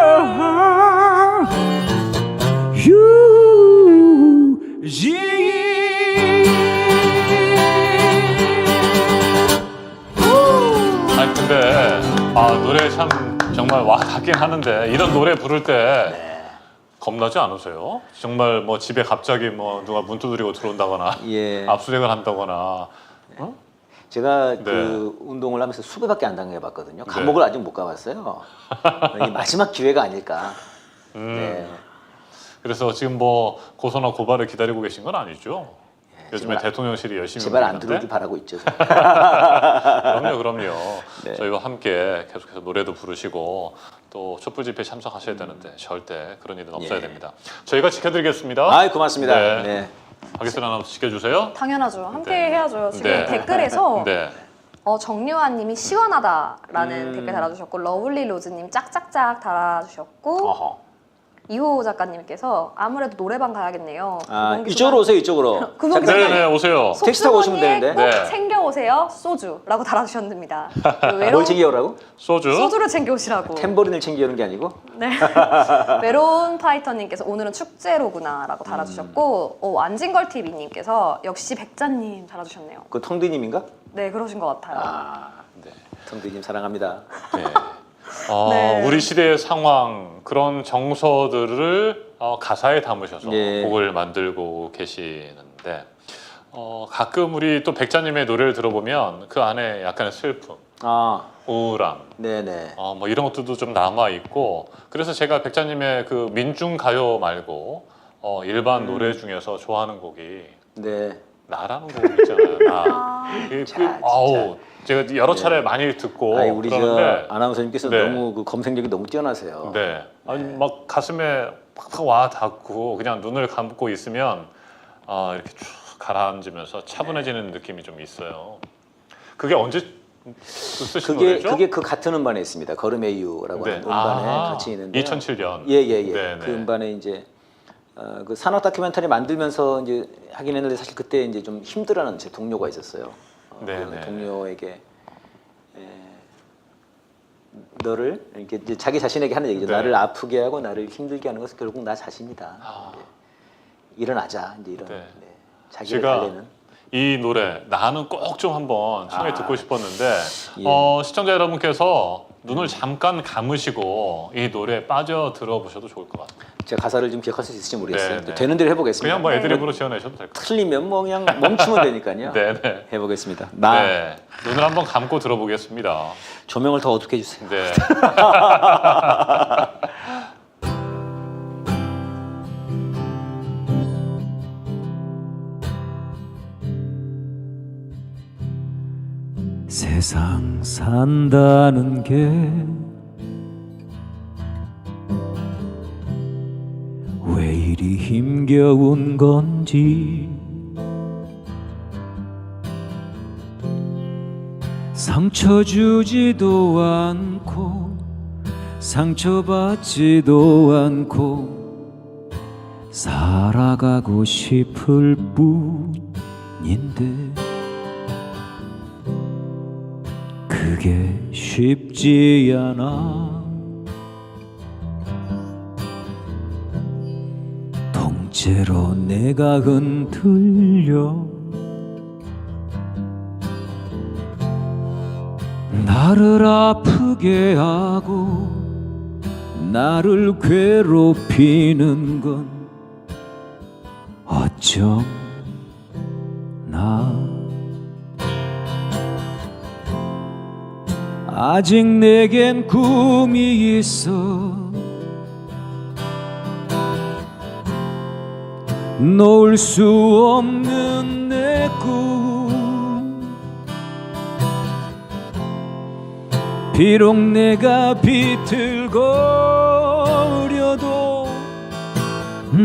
유지. 아니 근데 노래 참 정말 와 닿긴 하는데 이런 노래 부를 때 겁나지 않으세요? 정말 뭐 집에 갑자기 뭐 누가 문 두드리고 들어온다거나 예. 압수색을 한다거나 어? 제가 네. 그 운동을 하면서 수배밖에 안 당해봤거든요. 감옥을 아직 못 가봤어요. 이 마지막 기회가 아닐까. 네. 그래서 지금 뭐 고소나 고발을 기다리고 계신 건 아니죠? 요즘에 제발- 대통령실이 열심히 제발 안 움직이는데? 들어오길 바라고 있죠. 그럼요. 네. 저희와 함께 계속해서 노래도 부르시고 또 촛불 집회에 참석하셔야 되는데 절대 그런 일은 없어야 예. 됩니다. 저희가 지켜드리겠습니다. 아이 고맙습니다. 네. 네. 박예슬 아나운서 지켜주세요. 당연하죠. 함께 네. 해야죠. 지금 네. 댓글에서 네. 정유아님이 시원하다라는 댓글 달아주셨고 러블리 로즈님 짝짝짝 달아주셨고 어허. 2호 작가님께서 아무래도 노래방 가야겠네요. 이쪽으로 오세요. 이쪽으로. 구멍 작가님. 네네 오세요. 택시 타고 오시면 되는데. 꼭 네. 챙겨오세요. 소주라고 달아주셨습니다. 뭘 챙겨오라고? 소주. 소주를 챙겨오시라고. 탬버린을 챙겨오는 게 아니고? 네. 외로운 파이터님께서 오늘은 축제로구나라고 달아주셨고 안진걸 TV님께서 역시 백자님 달아주셨네요. 그 텅디님인가? 네, 그러신 것 같아요. 네. 텅디님 사랑합니다. 네. 네. 우리 시대의 상황 그런 정서들을 가사에 담으셔서 예. 곡을 만들고 계시는데 가끔 우리 또 백자님의 노래를 들어보면 그 안에 약간의 슬픔, 아, 우울함, 네네. 뭐 이런 것들도 좀 남아 있고 그래서 제가 백자님의 그 민중 가요 말고 일반 노래 중에서 좋아하는 곡이 네. 나라는 곡 있잖아요. 나. 진짜. 아우 제가 여러 차례 많이 듣고 아니, 우리 저 그러는데 아나운서님께서 네. 너무 그 검색력이 너무 뛰어나세요. 네. 아니 막 가슴에 팍팍 와 닿고 그냥 눈을 감고 있으면 이렇게 쭉 가라앉으면서 차분해지는 느낌이 좀 있어요. 그게 언제 쓰신 노래죠? 그게 그 같은 음반에 있습니다. 걸음의 이유라고 하는 음반에 같이 있는데. 2007년. 예예예. 네, 그 네. 음반에 이제 그 산업 다큐멘터리 만들면서 이제 하긴 했는데 사실 그때 이제 좀 힘들어하는 제 동료가 있었어요. 네, 그 네. 동료에게 너를 이렇게 이제 자기 자신에게 하는 얘기죠. 네. 나를 아프게 하고 나를 힘들게 하는 것은 결국 나 자신이다. 이제 일어나자 이제 이런 네. 네. 자기를 제가 달래는. 이 노래 나는 꼭 좀 한번 청해 듣고 싶었는데 예. 시청자 여러분께서 눈을 잠깐 감으시고 이 노래 빠져 들어보셔도 좋을 것 같아요. 제가 가사를 좀 기억할 수 있을지 모르겠어요. 네, 네. 되는 대로 해보겠습니다. 그냥 뭐 애드립으로 지어내셔도 될 것 같아요. 틀리면 뭐 그냥 멈추면 되니까요. 네. 해보겠습니다. 네. 눈을 한번 감고 들어보겠습니다. 조명을 더 어둡게 해주세요. 네. 세상 산다는 게 왜 이리 힘겨운 건지 상처 주지도 않고 상처받지도 않고 살아가고 싶을 뿐인데 그게 쉽지 않아. 통째로 내가 흔들려 나를 아프게 하고 나를 괴롭히는 건 어쩜 나 아직 내겐 꿈이 있어 놓을 수 없는 내 꿈 비록 내가 비틀거려도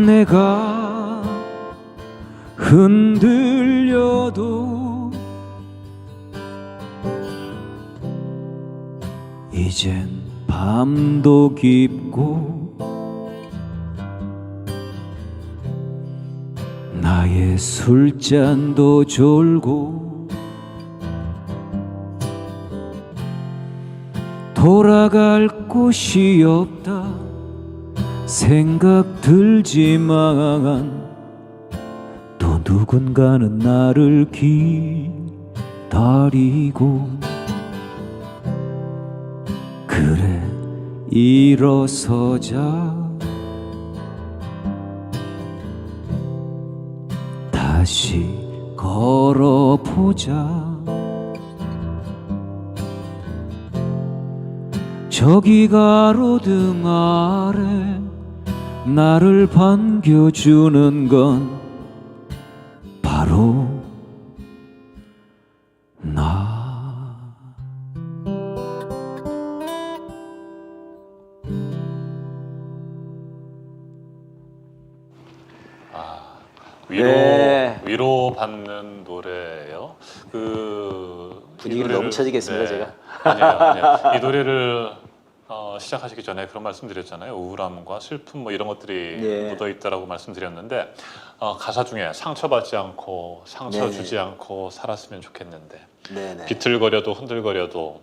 내가 흔들려도 이젠 밤도 깊고 나의 술잔도 졸고 돌아갈 곳이 없다 생각 들지만 또 누군가는 나를 기다리고 그래 일어서자 다시 걸어보자 저기 가로등 아래 나를 반겨주는 건 바로 나. 위로 받는 노래예요. 그 분위기를 너무 처지겠습니다, 제가. 아니에요. 이 노래를 시작하시기 전에 그런 말씀드렸잖아요. 우울함과 슬픔 뭐 이런 것들이 묻어 있다라고 말씀드렸는데 가사 중에 상처받지 않고 상처 주지 않고 살았으면 좋겠는데 비틀거려도 흔들거려도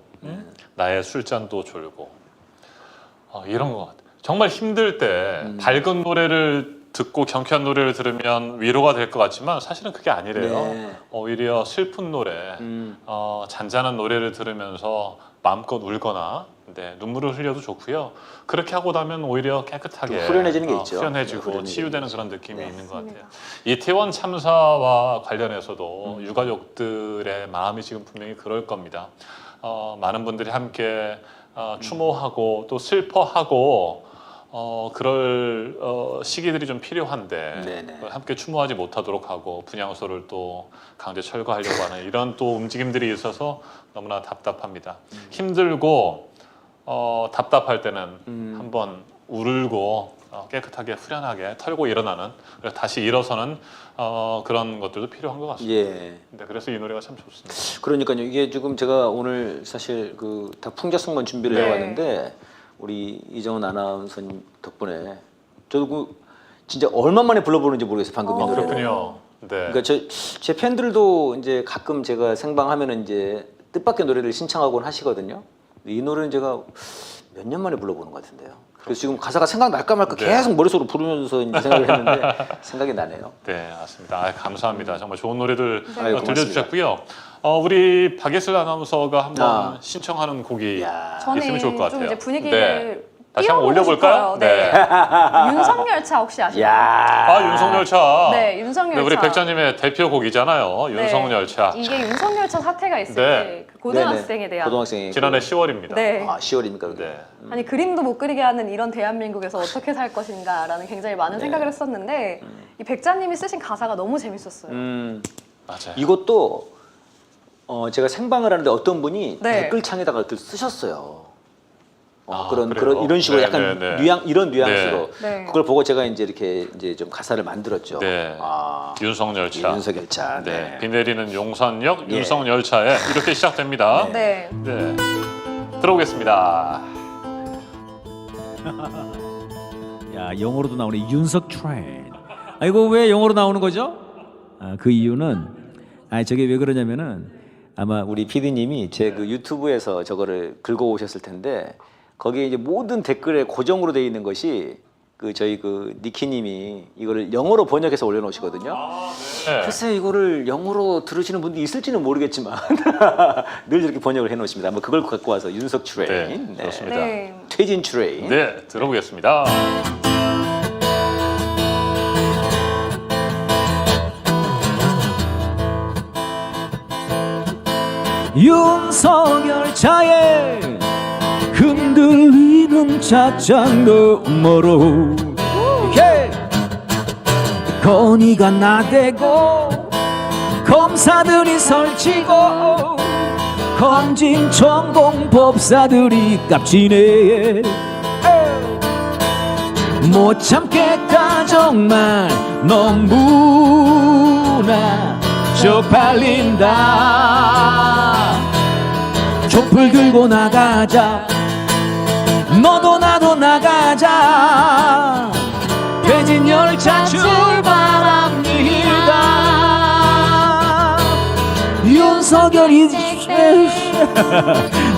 나의 술잔도 졸고 이런 것 같아요. 정말 힘들 때 밝은 노래를 듣고 경쾌한 노래를 들으면 위로가 될 것 같지만 사실은 그게 아니래요. 오히려 슬픈 노래, 잔잔한 노래를 들으면서 마음껏 울거나 눈물을 흘려도 좋고요. 그렇게 하고 나면 오히려 깨끗하게 후련해지는 게 있죠. 후련해지고 치유되는 그런 느낌이 있는 것 같아요. 이태원 참사와 관련해서도 유가족들의 마음이 지금 분명히 그럴 겁니다. 많은 분들이 함께 추모하고 또 슬퍼하고 그럴 시기들이 좀 필요한데 함께 추모하지 못하도록 하고 분향소를 또 강제 철거하려고 하는 이런 또 움직임들이 있어서 너무나 답답합니다. 힘들고 답답할 때는 한번 울고 깨끗하게 후련하게 털고 일어나는 그래서 다시 일어서는 그런 것들도 필요한 것 같습니다. 네, 그래서 이 노래가 참 좋습니다. 그러니까요. 이게 지금 제가 오늘 사실 그 다 풍자성만 준비를 해왔는데 우리 이정은 아나운서님 덕분에 저도 그 진짜 얼마 만에 불러보는지 모르겠어요. 방금 이 노래를. 그렇군요. 네. 그러니까 제 팬들도 이제 가끔 제가 생방하면은 이제 뜻밖의 노래를 신청하곤 하시거든요. 이 노래는 제가 몇 년 만에 불러보는 것 같은데요. 그래서 지금 가사가 생각날까 말까 계속 머릿속으로 부르면서 이제 생각을 했는데 생각이 나네요. 네, 맞습니다. 감사합니다. 정말 좋은 노래들 들려주셨고요. 우리 박예슬 아나운서가 한번 신청하는 곡이 저는 있으면 좋을 것 같아요. 좀 이제 분위기를 다시 한번 올려볼까요? 네. 윤석열차 혹시 아시나요? 윤석열차. 네, 윤석열차. 우리 백자님의 대표곡이잖아요. 윤석열차. 이게 윤석열차 사태가 있을 때 그 고등학생에 대한 고등학생이 지난해 10월입니다. 네. 10월입니까? 네. 아니 그림도 못 그리게 하는 이런 대한민국에서 어떻게 살 것인가라는 굉장히 많은 생각을 했었는데 이 백자님이 쓰신 가사가 너무 재밌었어요. 맞아요. 이것도 제가 생방을 하는데 어떤 분이 댓글창에다가 쓰셨어요. 그런 이런 식으로 약간 이런 뉘앙스로 그걸 보고 제가 이제 이렇게 이제 좀 가사를 만들었죠. 윤석열차. 윤석열차. 네. 비 내리는 용산역 윤석열차에 이렇게 시작됩니다. 네. 들어오겠습니다. 야, 영어로도 나오네. 윤석 트레인. 이거 왜 영어로 나오는 거죠? 그 이유는 저게 왜 그러냐면은 아마 우리 PD님이 제 그 유튜브에서 저거를 긁어 오셨을 텐데 거기에 이제 모든 댓글에 고정으로 돼 있는 것이 그 저희 그 니키님이 이거를 영어로 번역해서 올려놓으시거든요. 글쎄 이거를 영어로 들으시는 분도 있을지는 모르겠지만 늘 이렇게 번역을 해놓으십니다. 한번 그걸 갖고 와서 윤석 트레인, 좋습니다. 퇴진 트레인. 네, 들어보겠습니다. 윤석열차에 흔들리는 차장 너머로 건의가 나대고 검사들이 설치고 헌진 전공 법사들이 깝치네. 못 참겠다 정말 너무나 쪽팔린다. 촛불 들고 나가자. 너도 나도 나가자. 퇴진 열차 출발합니다. 윤석열이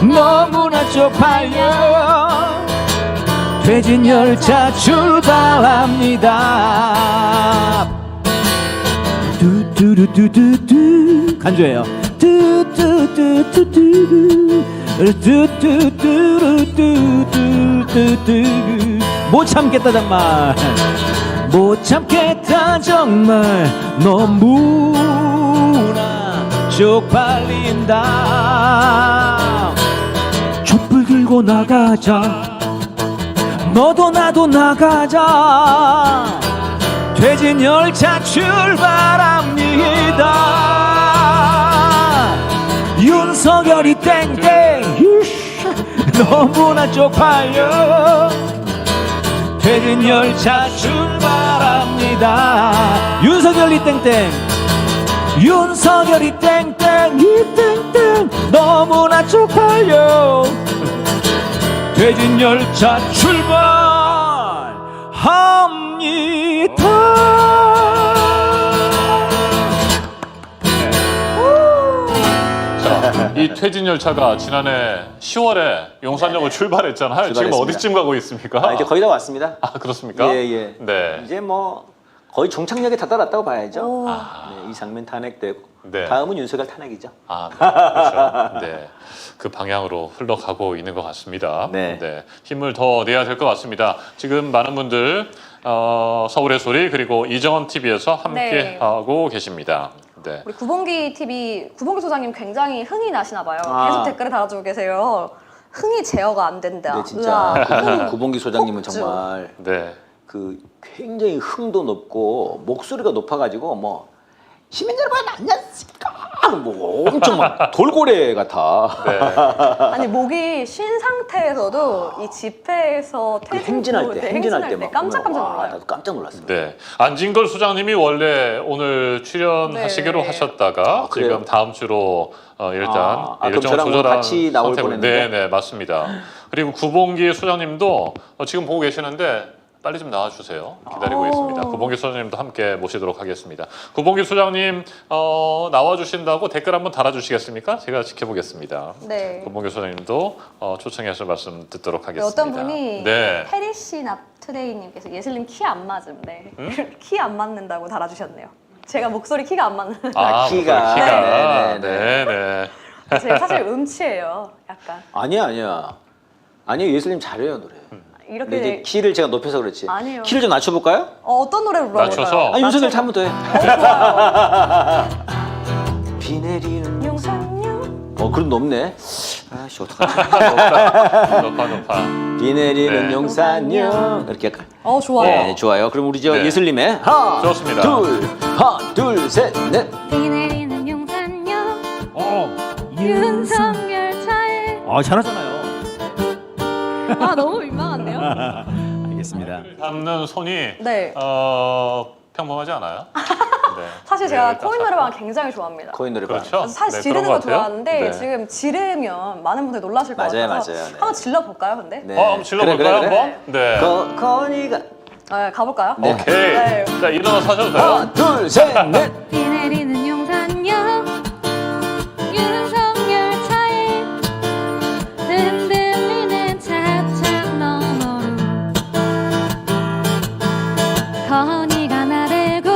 너무나 쪽팔려. 퇴진 열차 출발합니다. 뚜뚜루뚜뚜뚜 간주예요. 뚜뚜뚜뚜뚜 뚜뚜뚜루뚜뚜뚜뚜 못 참겠다 정말. 못 참겠다 정말 너무나 쪽팔린다. 촛불 들고 나가자. 너도 나도 나가자. 퇴진 열차 출발합니다. 윤석열이 땡땡 너무나 쪽팔려. 퇴진 열차 출발합니다. 윤석열이 땡땡 윤석열이 땡땡 이 땡땡 너무나 쪽팔려. 퇴진 열차 출발합니다. 이 퇴진 열차가 지난해 10월에 용산역을 출발했잖아요. 지금 출발했습니다. 어디쯤 가고 있습니까? 이제 거의 다 왔습니다. 아, 그렇습니까? 예. 네. 이제 뭐 거의 종착역에 다다랐다고 봐야죠. 오. 네, 이상민 탄핵되고 네. 다음은 윤석열 탄핵이죠. 아, 네. 그렇죠. 네. 그 방향으로 흘러가고 있는 것 같습니다. 네. 힘을 더 내야 될 것 같습니다. 지금 많은 분들 서울의 소리 그리고 이정원 TV에서 함께 네. 하고 계십니다. 네. 우리 구봉기 TV 구봉기 소장님 굉장히 흥이 나시나 봐요. 아. 계속 댓글을 달아주고 계세요. 흥이 제어가 안 된다. 네, 진짜 으아. 구봉기 소장님은 폭주. 정말 네. 그 굉장히 흥도 높고 목소리가 높아가지고 뭐 시민 여러분 안녕하십니까 뭐 엄청 막 돌고래 같아. 네. 아니 목이 쉰 상태에서도 이 집회에서 그 행진할 때 깜짝 와, 놀라요. 나도 깜짝 놀랐어. 네. 안진걸 소장님이 원래 오늘 출연하시기로 네. 하셨다가 그래요? 지금 다음 주로 일단 그럼 일정을 저랑 조절한 같이 나올 뻔했는데? 네, 맞습니다. 그리고 구봉기 소장님도 지금 보고 계시는데 빨리 좀 나와주세요. 기다리고 오. 있습니다. 구봉기 소장님도 함께 모시도록 하겠습니다. 구봉기 소장님 나와주신다고 댓글 한번 달아주시겠습니까? 제가 지켜보겠습니다. 네. 구봉기 소장님도 초청해서 말씀 듣도록 하겠습니다. 어떤 분이 네. 페리시 납트레이님께서 예슬님 키 안 맞음. 네. 키 안 맞는다고 달아주셨네요. 제가 목소리 키가 안 맞는. 키가. 키가. 네. 네. 제가 사실 음치예요. 약간 아니야 예슬님 잘해요 노래. 근데 이제 이렇게 키를 제가 높여서 그렇지. 아니에요. 키를 좀 낮춰볼까요? 어떤 노래를 불러볼까요? 낮춰서? 아 윤석열 한번 더 해. 좋아요. 비 내리는 용산역. 그럼 높네. 아씨 어떡하지? 높아. 비 내리는 네. 용산역 이렇게 할까요? 좋아요. 네, 좋아요. 그럼 우리 저 네. 예슬님의 하나, 좋습니다. 둘, 셋, 넷. 비 내리는 용산역. 윤석 열차에. 잘하잖아요. 너무 민망한데요? 알겠습니다. 담는 손이 네. 평범하지 않아요? 네. 사실 제가 일단 코인 노래방 굉장히 좋아합니다. 코인 노래방. 그렇죠. 사실 네, 지르는 그런 거 것 같아요. 좋아하는데 네. 지금 지르면 많은 분들이 놀라실 것 맞아요, 같아서 맞아요. 네. 한번 질러볼까요, 근데? 네. 한번 질러볼까요, 한번? 네. 건이가 네, 가볼까요? 네. 오케이. 네. 자, 일어나서 하셔도 돼요. 하나, 둘, 셋, 넷. 비 내리는 용산역 윤석열 차에 흔들리는 차창 너머로 건이가 나대고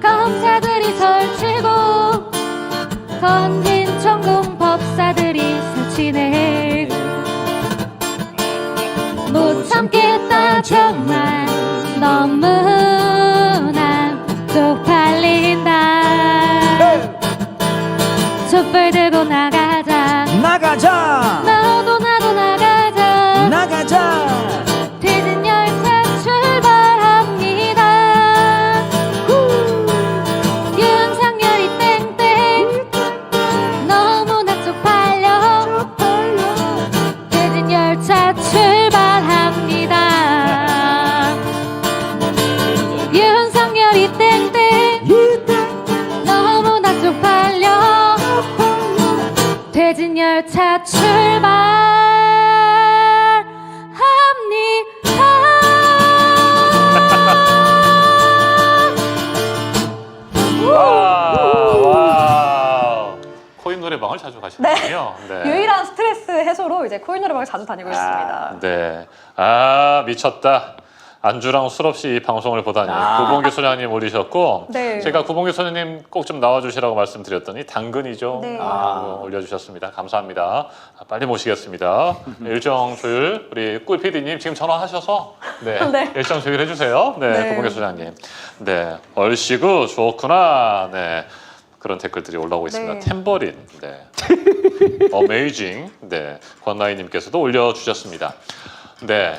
검사들이 설치고 건진 전공 법사들이 스치네 못 참겠다 정말 너무나 쪽팔린다 촛불 들고 나가자 너도 나도 나가자 퇴진 열차 출발합니다 윤석열이 땡땡 너무나 이제 와. 코인 노래방을 자주 가시는군요. 네. 유일한 스트레스 해소로 이제 코인 노래방을 자주 다니고 있습니다. 네. 아, 미쳤다. 안주랑 술 없이 이 방송을 보다니. 구봉규 소장님 올리셨고, 네. 제가 구봉규 소장님 꼭 좀 나와주시라고 말씀드렸더니 당근이죠. 네. 올려주셨습니다. 감사합니다. 빨리 모시겠습니다. 일정 조율 우리 꿀 PD님 지금 전화하셔서 네. 일정 조율 해주세요. 네, 네. 구봉규 소장님. 네, 얼씨구 좋구나. 네. 그런 댓글들이 올라오고 있습니다. 네. 템버린, 네, 어메이징, 네, 권나희님께서도 올려주셨습니다. 네,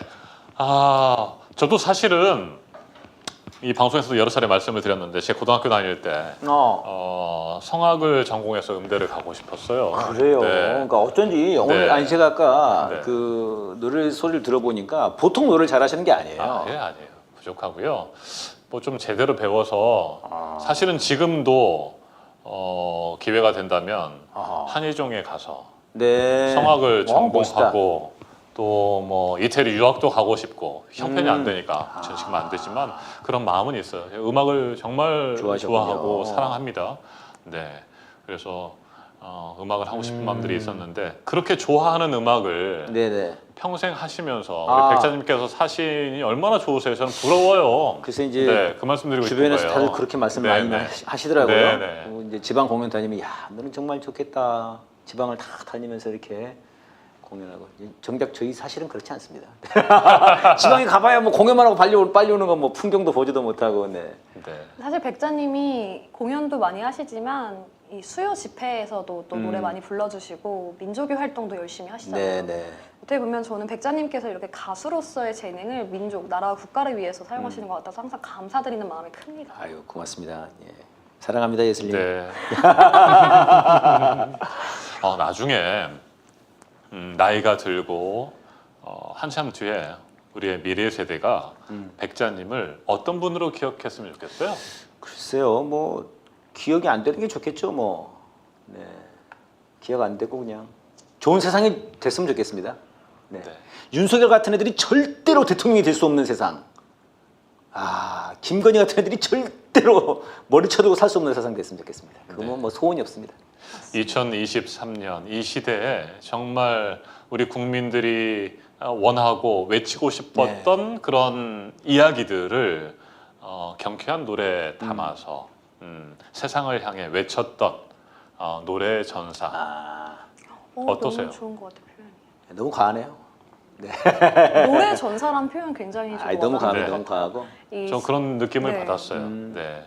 저도 사실은 이 방송에서도 여러 차례 말씀을 드렸는데, 제 고등학교 다닐 때 성악을 전공해서 음대를 가고 싶었어요. 그래요. 네. 그러니까 어쩐지 오늘 네. 아니 제가 아까 네. 그 노래 소리를 들어보니까 보통 노래를 잘하시는 게 아니에요. 아니에요. 부족하고요. 뭐 좀 제대로 배워서 사실은 지금도 기회가 된다면 아하. 한예종에 가서 네. 성악을 멋있다. 전공하고 또 뭐 이태리 유학도 가고 싶고 형편이 안 되니까 지금 안 되지만 그런 마음은 있어요. 음악을 정말 좋아하셨군요. 좋아하고 사랑합니다. 네, 그래서 음악을 하고 싶은 마음들이 있었는데 그렇게 좋아하는 음악을 네네. 평생 하시면서 아. 우리 백자님께서 사신이 얼마나 좋으세요. 저는 부러워요. 글쎄 이제 네, 그 말씀드리고 싶은 주변에서 거예요. 다들 그렇게 말씀 네, 많이 네. 하시더라고요. 네, 네. 그리고 이제 지방 공연 다니면 야 너는 정말 좋겠다. 지방을 다 다니면서 이렇게 공연하고 정작 저희 사실은 그렇지 않습니다. 지방에 가봐야 뭐 공연만 하고 빨리 오는 건 뭐 풍경도 보지도 못하고. 네. 네. 사실 백자님이 공연도 많이 하시지만 이 수요 집회에서도 또 노래 많이 불러주시고 민족의 활동도 열심히 하시잖아요. 네네. 어떻게 보면 저는 백자님께서 이렇게 가수로서의 재능을 민족, 나라와 국가를 위해서 사용하시는 것 같아서 항상 감사드리는 마음이 큽니다. 아유 고맙습니다. 예. 사랑합니다 예슬님. 네. 나중에 나이가 들고 한참 뒤에 우리의 미래 세대가 백자님을 어떤 분으로 기억했으면 좋겠어요? 글쎄요 뭐 기억이 안 되는 게 좋겠죠 뭐. 네. 기억 안 되고 그냥 좋은 세상이 됐으면 좋겠습니다. 네. 네. 윤석열 같은 애들이 절대로 대통령이 될 수 없는 세상. 김건희 같은 애들이 절대로 머리 쳐들고 살 수 없는 세상 됐으면 좋겠습니다. 그건 네. 뭐 소원이 없습니다. 2023년 이 시대에 정말 우리 국민들이 원하고 외치고 싶었던 그런 이야기들을 경쾌한 노래에 담아서 세상을 향해 외쳤던 노래 전사. 어떠세요? 너무 좋은 것 같아요, 표현이. 너무 과하네요. 노래 전사란 표현 굉장히 좋아요. 너무 과하면 네. 너무 과하고. 전 그런 느낌을 네. 받았어요. 네.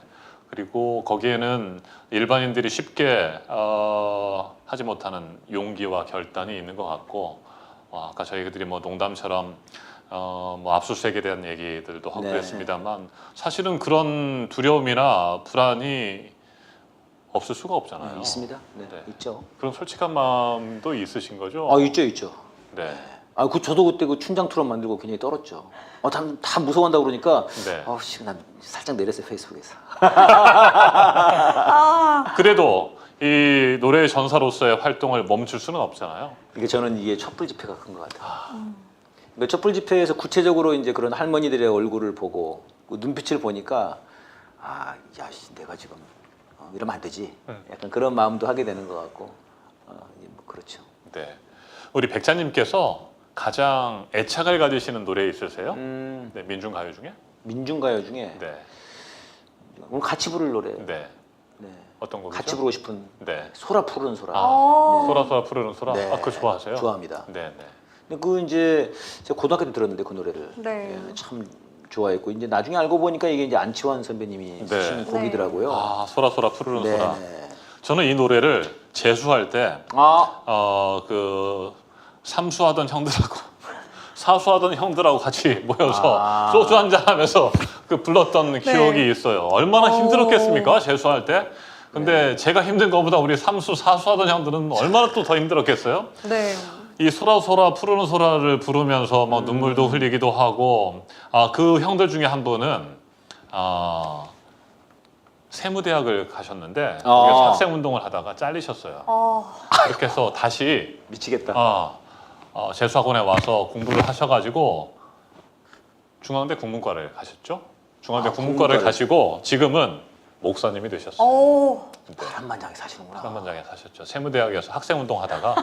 그리고 거기에는 일반인들이 쉽게 하지 못하는 용기와 결단이 있는 것 같고, 아까 저희들이 뭐 농담처럼 뭐 압수수색에 대한 얘기들도 하고 네. 그랬습니다만 사실은 그런 두려움이나 불안이 없을 수가 없잖아요. 있습니다. 네. 네. 있죠. 그런 솔직한 마음도 있으신 거죠? 있죠. 네. 저도 그때 그 춘장 투런 만들고 굉장히 떨었죠. 다 무서워한다고 그러니까 네. 난 살짝 내렸어요 페이스북에서. 그래도 이 노래 전사로서의 활동을 멈출 수는 없잖아요. 이게 저는 이게 촛불 집회가 큰 것 같아요. 그러니까 촛불 집회에서 구체적으로 이제 그런 할머니들의 얼굴을 보고 그 눈빛을 보니까 내가 지금 이러면 안 되지. 약간 그런 마음도 하게 되는 것 같고 뭐 그렇죠. 네. 우리 백자님께서 가장 애착을 가지시는 노래 있으세요? 네, 민중가요 중에? 민중가요 중에 네. 오늘 같이 부를 노래. 네. 네. 어떤 곡이죠? 같이 부르고 싶은 네. 소라 푸른 소라. 소라 소라 푸르는 소라. 네. 그거 좋아하세요? 좋아합니다. 네, 네. 근데 그 이제 제가 고등학교 때 들었는데 그 노래를 네. 참 좋아했고 이제 나중에 알고 보니까 이게 이제 안치환 선배님이 네. 쓰신 곡이더라고요. 소라 소라 푸르는 네. 소라. 저는 이 노래를 재수할 때 그 삼수하던 형들하고 사수하던 형들하고 같이 모여서 소주 한잔 하면서 그 불렀던 기억이 있어요. 얼마나 힘들었겠습니까? 재수할 때. 근데 제가 힘든 것보다 우리 삼수, 사수하던 형들은 얼마나 또 더 힘들었겠어요? 네. 이 소라 소라 푸르는 소라를 부르면서 막 눈물도 흘리기도 하고 그 형들 중에 한 분은 세무대학을 가셨는데 아. 거기서 학생 운동을 하다가 잘리셨어요. 어, 그렇게 해서 다시 미치겠다. 재수학원에 와서 공부를 하셔가지고 중앙대 국문과를 가셨죠. 중앙대 국문과를 국문과를. 가시고 지금은 목사님이 되셨어요. 오, 파란만장에 사시는구나. 한만장에 사셨죠. 세무대학에서 학생 운동하다가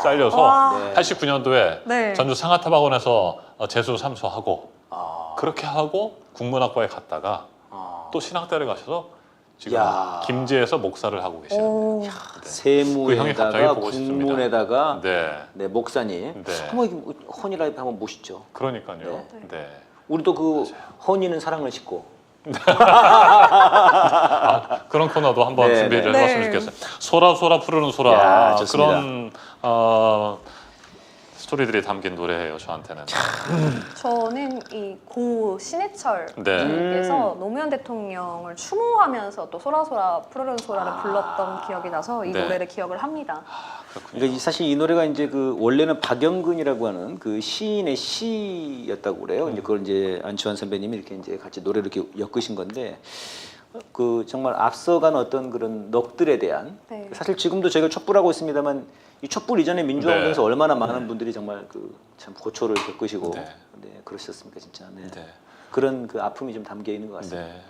잘려서 와. 네. 89년도에 네. 전주 상하탑학원에서 재수 삼수하고 아, 그렇게 하고 국문학과에 갔다가 또 신학대를 가셔서 지금 야. 김제에서 목사를 하고 계시는데 오. 그 형이 갑자기 세무에다가 보고 싶습니다. 국문에다가 네, 네, 목사님. 네. 한번 허니라이프 한번 모시죠. 그러니까요. 네. 네. 우리도 그 허니는 사랑을 싣고. 그런 코너도 한번 네, 준비를 네. 해봤으면 좋겠어요. 소라 푸르는 소라 야, 좋습니다. 그런 스토리들이 담긴 노래예요. 저한테는. 저는 이 고 신해철 네. 님께서 노무현 대통령을 추모하면서 또 소라소라 푸르른 소라를 불렀던 기억이 나서 이 네. 노래를 기억을 합니다. 그렇군요. 그러니까 사실 이 노래가 이제 그 원래는 박영근이라고 하는 그 시인의 시였다고 그래요. 이제 그걸 이제 안치환 선배님이 이렇게 이제 같이 노래를 이렇게 엮으신 건데 그 정말 앞서간 어떤 그런 넋들에 대한 네. 사실 지금도 저희가 촛불하고 있습니다만 이 촛불 이전에 민주화운동에서 네. 얼마나 많은 분들이 정말 그 참 고초를 겪으시고 네. 네, 그러셨습니까 진짜. 네. 네. 그런 그 아픔이 좀 담겨 있는 것 같습니다. 네.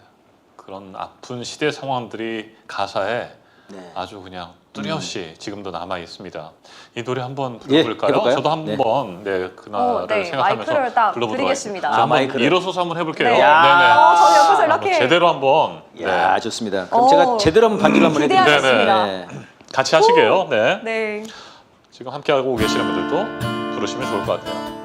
그런 아픈 시대 상황들이 가사에 네. 아주 그냥 뚜렷이 지금도 남아 있습니다. 이 노래 한번 예, 불러볼까요? 해볼까요? 저도 한번 네, 그날을 네, 생각하면서 마이크를 딱 불러보도록 드리겠습니다. 하겠습니다. 아, 자, 한번 마이크를. 일어서서 한번 해볼게요. 네. 네네. 저 옆에서 한번 이렇게 제대로 한번 야 네. 좋습니다. 그럼 제가 제대로 한번 반주를 한번 해드릴게요. 기대하겠습니다. 네. 같이 하시게요. 네. 네. 지금 함께 하고 계시는 분들도 부르시면 좋을 것 같아요.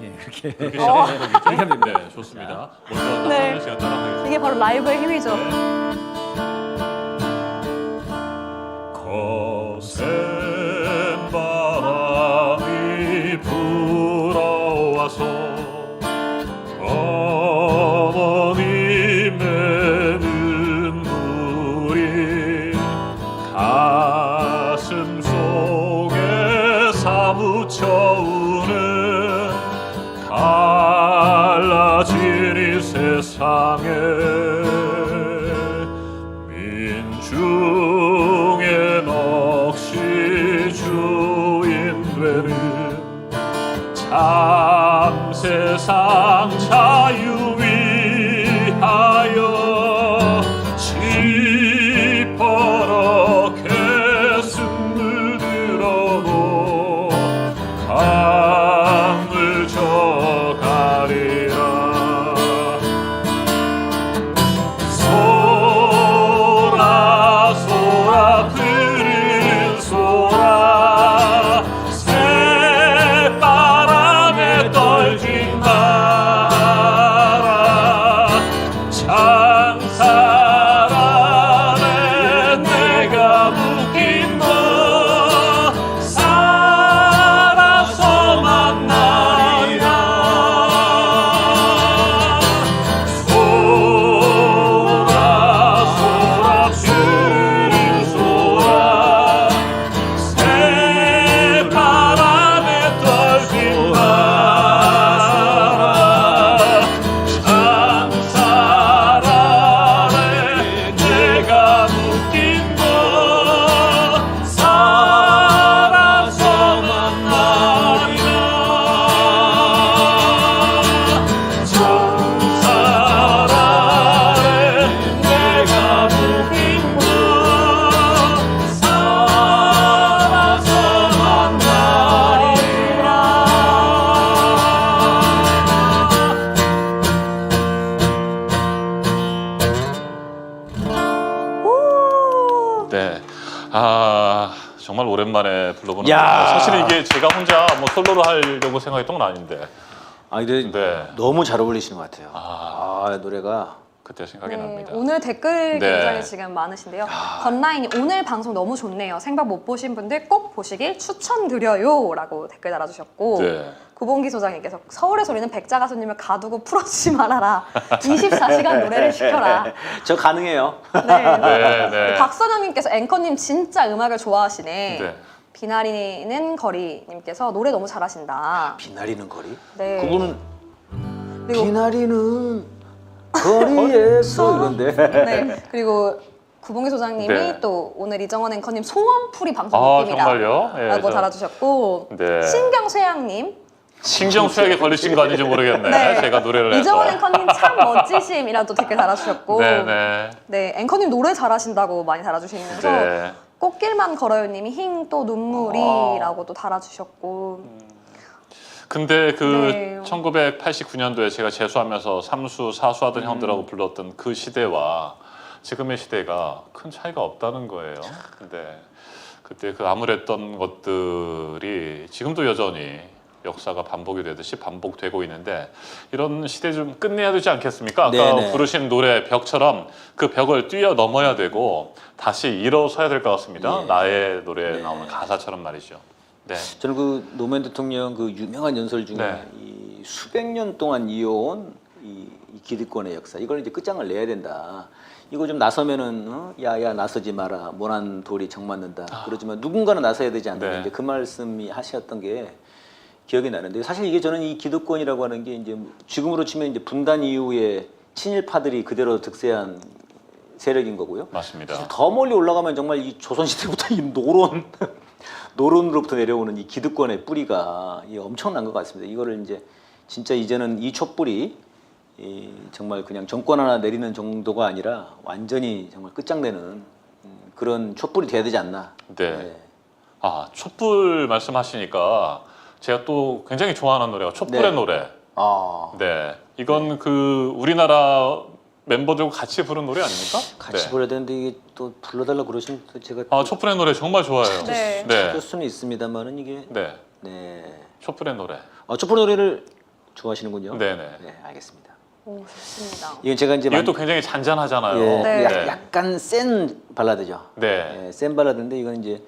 예, 이렇게 이렇게 시작하는 곡이죠? 네, 좋습니다. 먼저 네. 하면 제가 따라가겠습니다. 이게 바로 라이브의 힘이죠. 거센 바람이 불어와서 어머님의 눈물이 가슴 속에 사무쳐오는 갈라진 이 세상에 민중의 넋이 주인 되는 참 세상 자유 위하여 시퍼렇게 숨을 들어도 강물 저가리라 소라 소라 푸른 소라 새바람에 떨지 마라 장사란에 내가 묶인 너 살아서 만나리라 소라 소라 푸른 소라 새바람에 떨지 마라 장사란에 내가 묶인 너 살아서 만나리라 장사란에 내가 묶인 너 살아서 만나리라 오. 네. 정말 오랜만에 불러보는 야. 곡인데 사실은 이게 제가 혼자 뭐 솔로로 하려고 생각했던 건 아닌데 아 근데 네. 너무 잘 어울리시는 것 같아요. 아. 노래가 그때 생각이 네, 납니다. 오늘 댓글 네. 굉장히 지금 많으신데요. 건라인이 오늘 방송 너무 좋네요. 생방 못 보신 분들 꼭 보시길 추천드려요. 라고 댓글 달아주셨고 네. 구봉기 소장님께서 서울의 소리는 백자 가수님을 가두고 풀어주지 말아라. 24시간 노래를 시켜라. 저 가능해요. 네. 네, 네. 박선영님께서 앵커님 진짜 음악을 좋아하시네. 네. 비나리는 거리님께서 노래 너무 잘하신다. 비나리는 거리? 네. 그분은 그리고 비나리는 거리에서 이건데. 네. 그리고 구봉기 소장님이 네. 또 오늘 이정원 앵커님 소원풀이 방송 아, 느낌이다. 정말요? 예, 라고 저- 달아주셨고 네. 신경쇠양님 신경쇠약에 걸리신 거 아닌지 모르겠네. 네. 제가 노래를 해서. 이정원 앵커님 참 멋지심이라도 댓글 달아주셨고 네네. 네, 앵커님 노래 잘하신다고 많이 달아주시면서 네. 꽃길만 걸어요님이 힝 또 눈물이라고 또 달아주셨고 근데 그 네. 1989년도에 제가 재수하면서 삼수, 사수하던 형들하고 불렀던 그 시대와 지금의 시대가 큰 차이가 없다는 거예요. 근데 그때 그 암울했던 것들이 지금도 여전히 역사가 반복이 되듯이 반복되고 있는데 이런 시대 좀 끝내야 되지 않겠습니까? 아까 네네. 부르신 노래 벽처럼 그 벽을 뛰어넘어야 되고 다시 일어서야 될 것 같습니다. 예. 나의 노래에 네. 나오는 가사처럼 말이죠. 네. 저는 그 노무현 대통령 그 유명한 연설 중에 네. 이 수백 년 동안 이어온 이 기득권의 역사 이걸 이제 끝장을 내야 된다. 이거 좀 나서면은 야야 나서지 마라 모난 돌이 정 맞는다. 그러지만 누군가는 나서야 되지 않나. 네. 이제 그 말씀이 하셨던 게 기억이 나는데 사실 이게 저는 이 기득권이라고 하는 게 이제 지금으로 치면 이제 분단 이후에 친일파들이 그대로 득세한 세력인 거고요. 맞습니다. 더 멀리 올라가면 정말 이 조선 시대부터 이 노론으로부터 내려오는 이 기득권의 뿌리가 이 엄청난 것 같습니다. 이거를 이제 진짜 이제는 이 촛불이 이 정말 그냥 정권 하나 내리는 정도가 아니라 완전히 정말 끝장내는 그런 촛불이 돼야 되지 않나. 네. 아, 촛불 말씀하시니까 제가 또 굉장히 좋아하는 노래가 촛불의 네. 노래. 아, 네. 이건 그 우리나라 멤버들과 같이 부른 노래 아닙니까? 같이 네. 불러야 되는데 이게 또 불러달라 그러시면 또 제가 아, 촛불의 노래 정말 좋아해요. 네. 네. 찾을 수는 있습니다만은 이게 네. 네. 촛불의 노래. 촛불 노래를 좋아하시는군요. 네네. 네, 알겠습니다. 오 좋습니다. 이건 제가 이제 이것도 굉장히 잔잔하잖아요. 예, 네. 약간 센 발라드죠. 네. 예, 센 발라드인데 이건 이제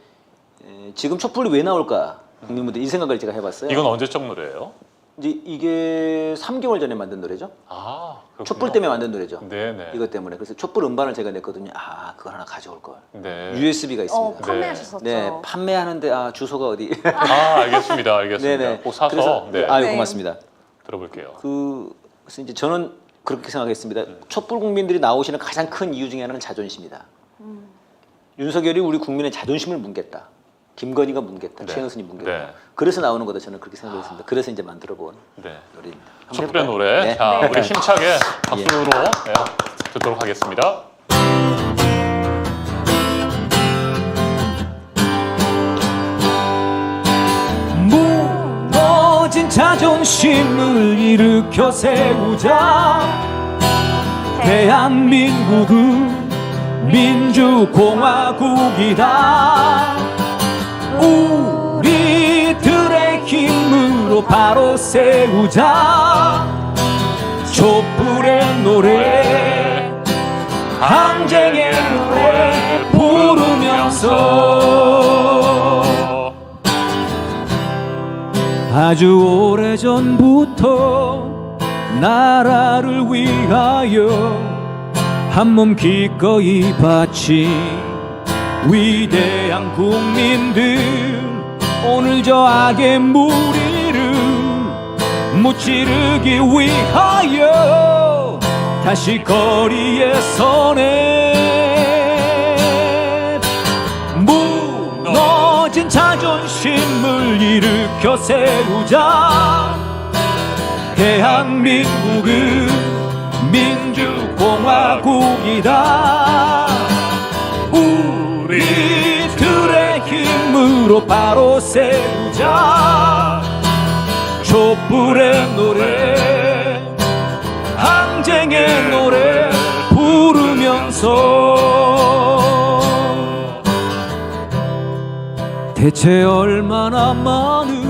지금 촛불이 왜 나올까 국민분들 이 생각을 제가 해봤어요. 이건 언제적 노래예요? 이제 이게 3개월 전에 만든 노래죠. 아, 그렇군요. 촛불 때문에 만든 노래죠. 네네. 이것 때문에 그래서 촛불 음반을 제가 냈거든요. 아 그걸 하나 가져올 걸. 네. USB가 있습니다. 판매하셨었죠. 네, 판매하는데 주소가 어디? 아, 알겠습니다. 알겠습니다. 네네. 꼭 사서 그래서, 네. 아유 네. 고맙습니다. 들어볼게요. 그래서 이제 저는 그렇게 생각했습니다. 촛불 국민들이 나오시는 가장 큰 이유 중에 하나는 자존심이다. 윤석열이 우리 국민의 자존심을 뭉갰다. 김건희가 뭉갰다. 네. 최은순이 뭉갰다. 네. 그래서 나오는 거다. 저는 그렇게 생각했습니다. 그래서 이제 만들어본 네. 노래입니다. 한번 촛불의 해볼까요? 노래. 네. 자, 네. 우리 힘차게 박수로 네, 듣도록 하겠습니다. 무너진 자존심을 일으켜 세우자. 대한민국은 민주공화국이다. 우리들의 힘으로 바로 세우자. 촛불의 노래, 항쟁의 노래 부르면서 아주 오래전부터 나라를 위하여 한몸 기꺼이 바친 위대한 국민들, 오늘 저 악의 무리를 무찌르기 위하여 다시 거리에 서네. 무너진 자존심을 일으켜 세우자. 대한민국은 민주공화국이다. 우리들의 힘으로 바로 세우자. 촛불의 노래, 항쟁의 노래 부르면서 대체 얼마나 많은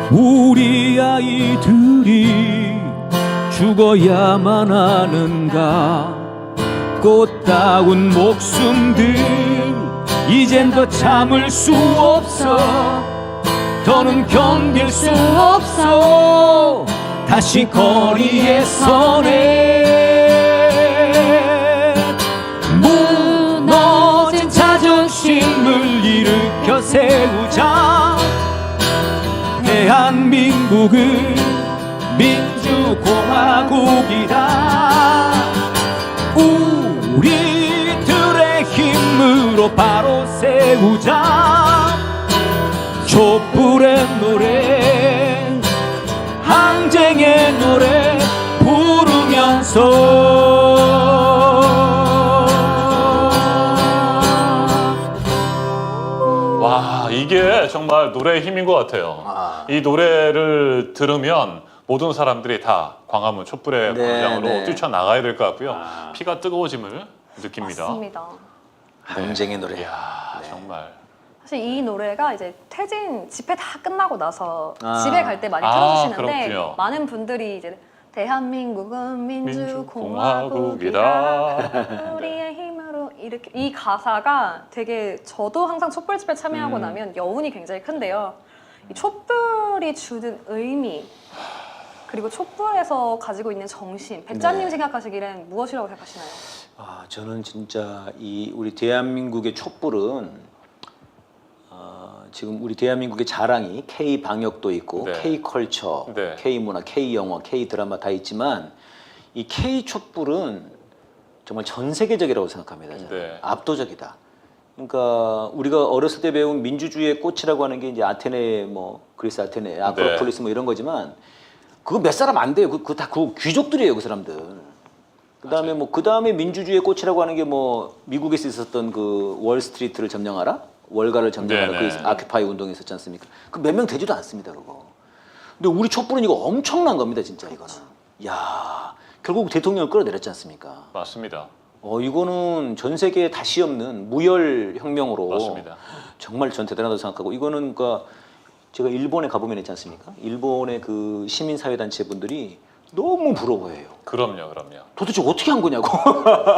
우리 아이들이 죽어야만 하는가. 꽃다운 목숨들 이젠 더 참을 수 없어. 더는 견딜 수 없어 다시 거리에 서네 무너진 자존심을 일으켜 세우자 대한민국은 민주공화국이다 우리들의 힘으로 바로 세우자 촛불의 노래 항쟁의 노래 부르면서 와, 이게 정말 노래의 힘인 것 같아요. 이 노래를 들으면 모든 사람들이 다 광화문 촛불의 네, 광장으로 네. 뛰쳐나가야 될 것 같고요. 피가 뜨거워짐을 느낍니다. 맞습니다. 항쟁의 노래. 이야, 정말. 사실 이 노래가 이제 퇴진 집회 다 끝나고 나서 아. 집에 갈 때 많이 아, 틀어주시는데 그렇군요. 많은 분들이 이제 대한민국은 민주공화국이다. 민주공화국이다 우리의 힘으로 이렇게 이 가사가 되게 저도 항상 촛불 집회 참여하고 나면 여운이 굉장히 큰데요. 이 촛불이 주는 의미 그리고 촛불에서 가지고 있는 정신 백자님 네. 생각하시기엔 무엇이라고 생각하시나요? 아, 저는 진짜 이 우리 대한민국의 촛불은 지금 우리 대한민국의 자랑이 K 방역도 있고 네. K 컬처, 네. K 문화, K 영화, K 드라마 다 있지만 이 K 촛불은 정말 전 세계적이라고 생각합니다. 저는. 네. 압도적이다. 그러니까 우리가 어렸을 때 배운 민주주의의 꽃이라고 하는 게 이제 아테네 뭐 그리스 아테네, 아크로폴리스 뭐 이런 거지만 그거 몇 사람 안 돼요. 그거 다 그 귀족들이에요, 그 사람들. 그다음에 뭐 그다음에 민주주의의 꽃이라고 하는 게 뭐 미국에서 있었던 그 월스트리트를 점령하라? 월가를 점령하라. 네네. 그 아큐파이 운동이 있었지 않습니까? 그 몇 명 되지도 않습니다, 그거. 근데 우리 촛불은 이거 엄청난 겁니다, 진짜 이거는. 야, 결국 대통령을 끌어내렸지 않습니까? 맞습니다. 이거는 전 세계에 다시 없는 무혈 혁명으로 맞습니다. 정말 전 대단하다고 생각하고 이거는 그러니까 제가 일본에 가보면 있지 않습니까? 일본의 그 시민사회단체 분들이 너무 부러워해요. 그럼요. 도대체 어떻게 한 거냐고.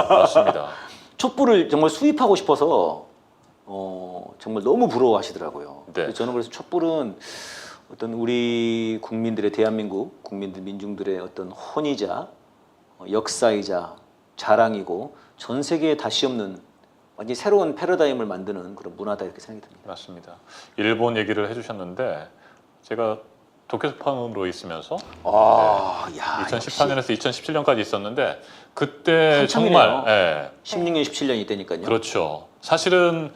맞습니다. 촛불을 정말 수입하고 싶어서 정말 너무 부러워하시더라고요. 네. 그래서 저는 그래서 촛불은 어떤 우리 국민들의 대한민국 국민들 민중들의 어떤 혼이자 역사이자 자랑이고 전 세계에 다시 없는 완전히 새로운 패러다임을 만드는 그런 문화다 이렇게 생각이 듭니다. 맞습니다. 일본 얘기를 해주셨는데 제가 도쿄판으로 있으면서 야, 2014년에서 2017년까지 있었는데 그때 한참이네요. 정말 16년, 17년이 되니까요. 그렇죠. 사실은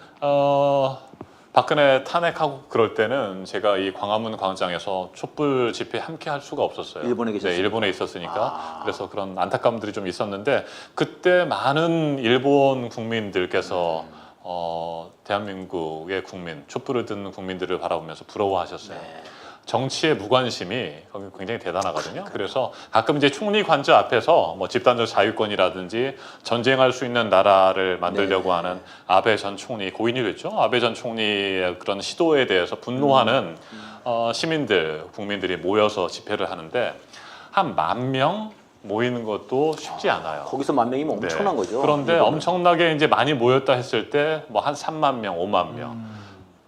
박근혜 탄핵하고 그럴 때는 제가 이 광화문 광장에서 촛불 집회 함께 할 수가 없었어요. 일본에 계셨어요? 네, 일본에 있었으니까 그래서 그런 안타까움들이 좀 있었는데 그때 많은 일본 국민들께서 대한민국의 국민, 촛불을 듣는 국민들을 바라보면서 부러워하셨어요. 네. 정치의 무관심이 굉장히 대단하거든요. 그래서 가끔 이제 총리 관저 앞에서 뭐 집단적 자유권이라든지 전쟁할 수 있는 나라를 만들려고 하는 아베 전 총리, 고인이 됐죠. 아베 전 총리의 그런 시도에 대해서 분노하는 시민들, 국민들이 모여서 집회를 하는데 한 10,000명 모이는 것도 쉽지 않아요. 거기서 10,000명이면 엄청난 거죠. 그런데 일본은. 엄청나게 이제 많이 모였다 했을 때 뭐 한 3만 명, 5만 명.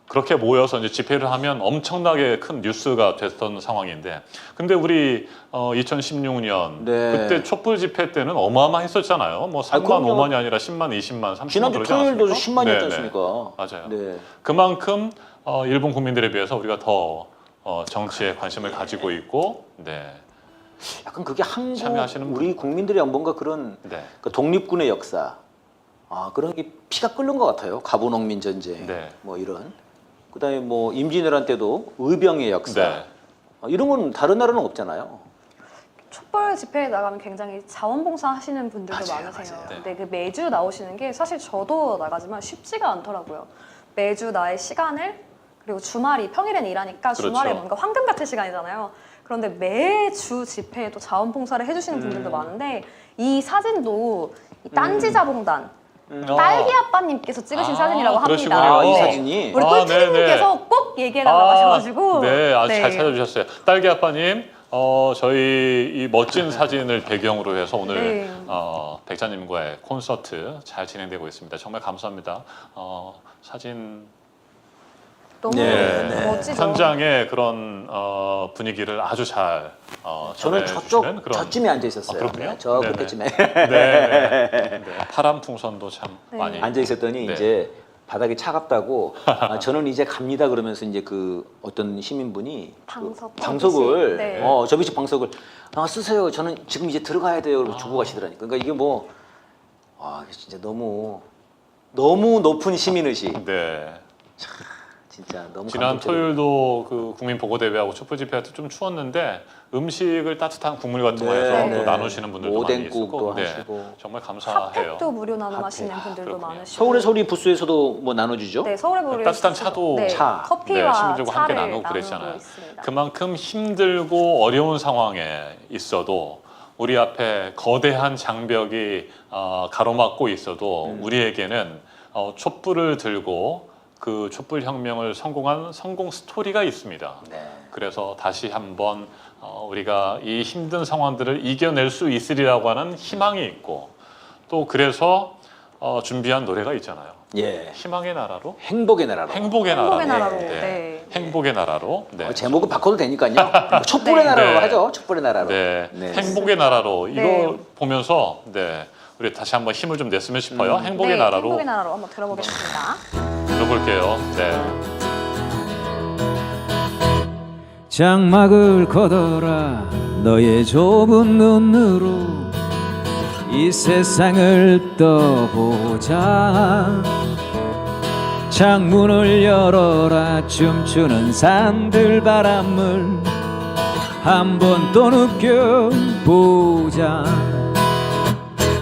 그렇게 모여서 이제 집회를 하면 엄청나게 큰 뉴스가 됐던 상황인데, 근데 우리 2016년 네. 그때 촛불 집회 때는 어마어마했었잖아요. 뭐 3만, 그럼요. 5만이 아니라 10만, 20만, 30만 지난주 그러지 토요일도 않았습니까? 10만이었지 네네. 않습니까? 맞아요. 네. 그만큼 일본 국민들에 비해서 우리가 더 정치에 관심을 가지고 있고, 네, 약간 그게 한국 참여하시는 우리 국민들이 뭔가 그런 네, 그 독립군의 역사, 그런 게 피가 끓는 것 같아요. 가부농민 전쟁, 네. 뭐 이런. 그다음에 뭐 임진왜란 때도 의병의 역사, 네. 이런 건 다른 나라는 없잖아요. 촛불 집회에 나가면 굉장히 자원봉사 하시는 분들도 맞아요, 많으세요. 맞아요. 근데 그 매주 나오시는 게 사실 저도 나가지만 쉽지가 않더라고요. 매주 나의 시간을 그리고 주말이 평일에는 일하니까 주말에 그렇죠. 뭔가 황금 같은 시간이잖아요. 그런데 매주 집회에 또 자원봉사를 해주시는 분들도 많은데 이 사진도 이 딴지자봉단 딸기 아빠님께서 찍으신 사진이라고 합니다. 그러시군요. 이 네. 사진이 우리 꿀팁님께서 꼭 얘기해달라고 하셔가지고 네, 아주 잘 찾아주셨어요. 딸기 아빠님, 저희 이 멋진 사진을 배경으로 해서 오늘 네. 백자님과의 콘서트 잘 진행되고 있습니다. 정말 감사합니다. 사진 너무 네. 멋지죠. 현장의 그런 분위기를 아주 잘 저는 저쪽 전해주시는 그런- 저쯤에 앉아 있었어요. 그렇군요. 저 네네. 끝에쯤에 네. 파란 풍선도 참 네. 많이 앉아 있었더니 네. 이제 바닥이 차갑다고 저는 이제 갑니다 그러면서 이제 그 어떤 시민분이 방석, 방석을 네. 접이식 방석을 쓰세요. 저는 지금 이제 들어가야 돼요. 그러고 주고 가시더라니까. 그러니까 이게 뭐 이게 진짜 너무 높은 시민의식. 네. 진짜 너무 지난 감동적이에요. 토요일도 그 국민보고대회하고 촛불집회할 때 좀 추웠는데 음식을 따뜻한 국물 같은 거 해서 네. 또 나누시는 분들도 많이 오뎅국도 있었고 하시고. 정말 감사해요. 핫팩도 무료 나눔하시는 핫팩. 분들도 그렇군요. 많으시고. 서울의 소리 부스에서도 뭐 나눠주죠? 네, 서울의 보리 따뜻한 차도 네, 차. 커피와 시민들과 함께 차를 나누고 나누고 그랬잖아요. 있습니다. 그만큼 힘들고 어려운 상황에 있어도 우리 앞에 거대한 장벽이 가로막고 있어도 우리에게는 촛불을 들고 그 촛불 혁명을 성공한 성공 스토리가 있습니다. 네. 그래서 다시 한번 우리가 이 힘든 상황들을 이겨낼 수 있으리라고 하는 희망이 있고 또 그래서 준비한 노래가 있잖아요. 예. 희망의 나라로, 행복의 나라로. 행복의 나라로, 행복의 나라로. 네. 네. 행복의 나라로. 네. 제목은 바꿔도 되니까요. 촛불의 네. 나라로 네. 하죠. 촛불의 나라로. 네. 네. 행복의 나라로 이거 네. 보면서 우리 다시 한번 힘을 좀 냈으면 싶어요. 행복의 네, 나라로 행복의 나라로 한번 들어보겠습니다. 들어볼게요. 네. 장막을 걷어라 너의 좁은 눈으로 이 세상을 떠보자. 창문을 열어라 춤추는 산들 바람을 한번 또 느껴보자.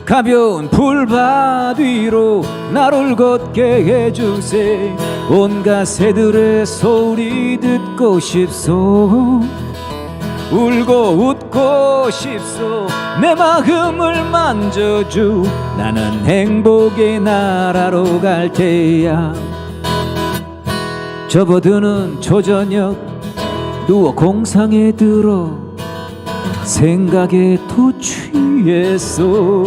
가벼운 풀밭 위로 나를 걷게 해주세. 온갖 새들의 소리 듣고 싶소. 울고 웃고 싶소. 내 마음을 만져줘. 나는 행복의 나라로 갈 테야. 접어드는 초저녁 누워 공상에 들어 생각에 또 취했소.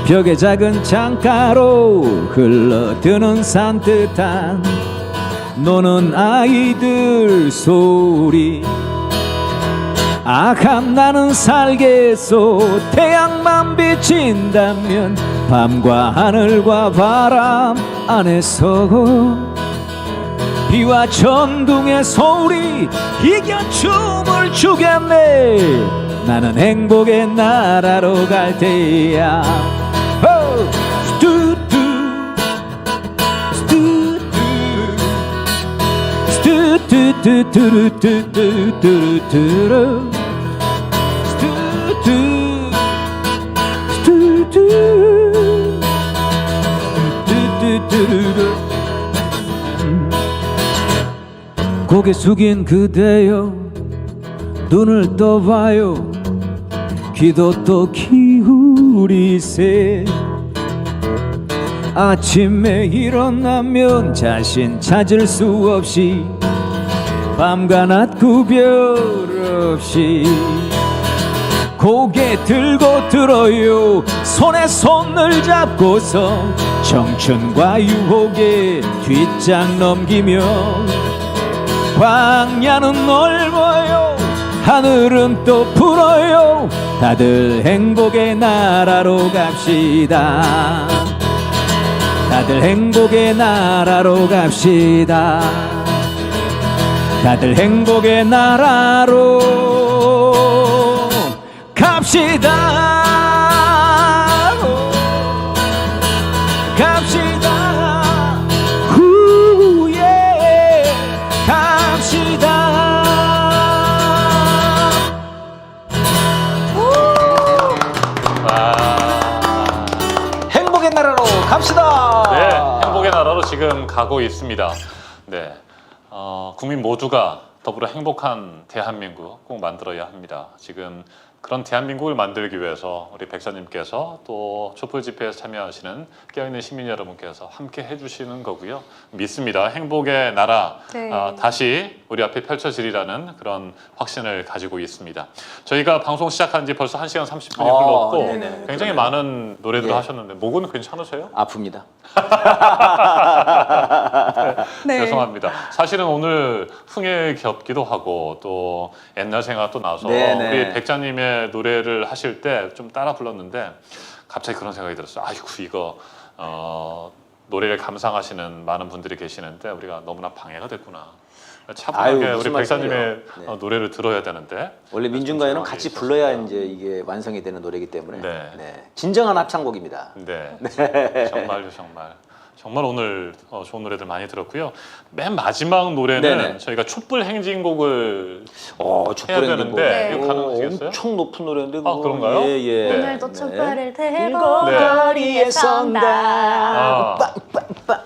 벽에 작은 창가로 흘러드는 산뜻한 노는 아이들 소리. 아감 나는 살겠소. 태양만 비친다면 밤과 하늘과 바람 안에서 비와 천둥의 소리 이겨 춤을 추겠네. 나는 행복의 나라로 갈 테야. 스투뚜 스투뚜 스투뚜뚜뚜뚜뚜뚜뚜 스투뚜 스투뚜뚜뚜뚜. 고개 숙인 그대여 눈을 떠봐요. 귀도 또 기울이세. 아침에 일어나면 자신 찾을 수 없이 밤과 낮 구별 없이 고개 들고 들어요. 손에 손을 잡고서 청춘과 유혹에 뒷장 넘기며 광야는 넓어요. 하늘은 또 푸르요. 다들 행복의 나라로 갑시다. 다들 행복의 나라로 갑시다. 다들 행복의 나라로 갑시다. 갑시다. 후예 갑시다. 행복의 나라로 갑시다. 네, 행복의 나라로 지금 가고 있습니다. 네, 국민 모두가 더불어 행복한 대한민국 꼭 만들어야 합니다. 지금 그런 대한민국을 만들기 위해서 우리 백사님께서 또 촛불 집회에 참여하시는 깨어있는 시민 여러분께서 함께 해주시는 거고요. 믿습니다. 행복의 나라 네. 다시 우리 앞에 펼쳐지리라는 그런 확신을 가지고 있습니다. 저희가 방송 시작한 지 벌써 1시간 30분이 흘렀고 네네. 굉장히 많은 노래들 예. 하셨는데 목은 괜찮으세요? 아픕니다. 네. 죄송합니다. 사실은 오늘 흥에 겹기도 하고 또 옛날 생각도 나서 네네. 우리 백자님의 노래를 하실 때 좀 따라 불렀는데 갑자기 그런 생각이 들었어요. 아이고 이거 노래를 감상하시는 많은 분들이 계시는데 우리가 너무나 방해가 됐구나. 차분하게 아유, 무슨 우리 백사님의 말씀이세요? 네. 노래를 들어야 되는데 원래 민중가요는 좀 같이 조용하게 불러야 해주셨어요. 이제 이게 완성이 되는 노래이기 때문에 네. 진정한 합창곡입니다. 네, 정말요, 정말 오늘 좋은 노래들 많이 들었고요. 맨 마지막 노래는 네네. 저희가 촛불 행진곡을 촛불 해야 행진곡. 되는데 네. 이거 가능하시겠어요? 엄청 높은 노래인데 아, 그런가요? 예. 오늘도 촛불을 들고 네. 거리에 선다. 아,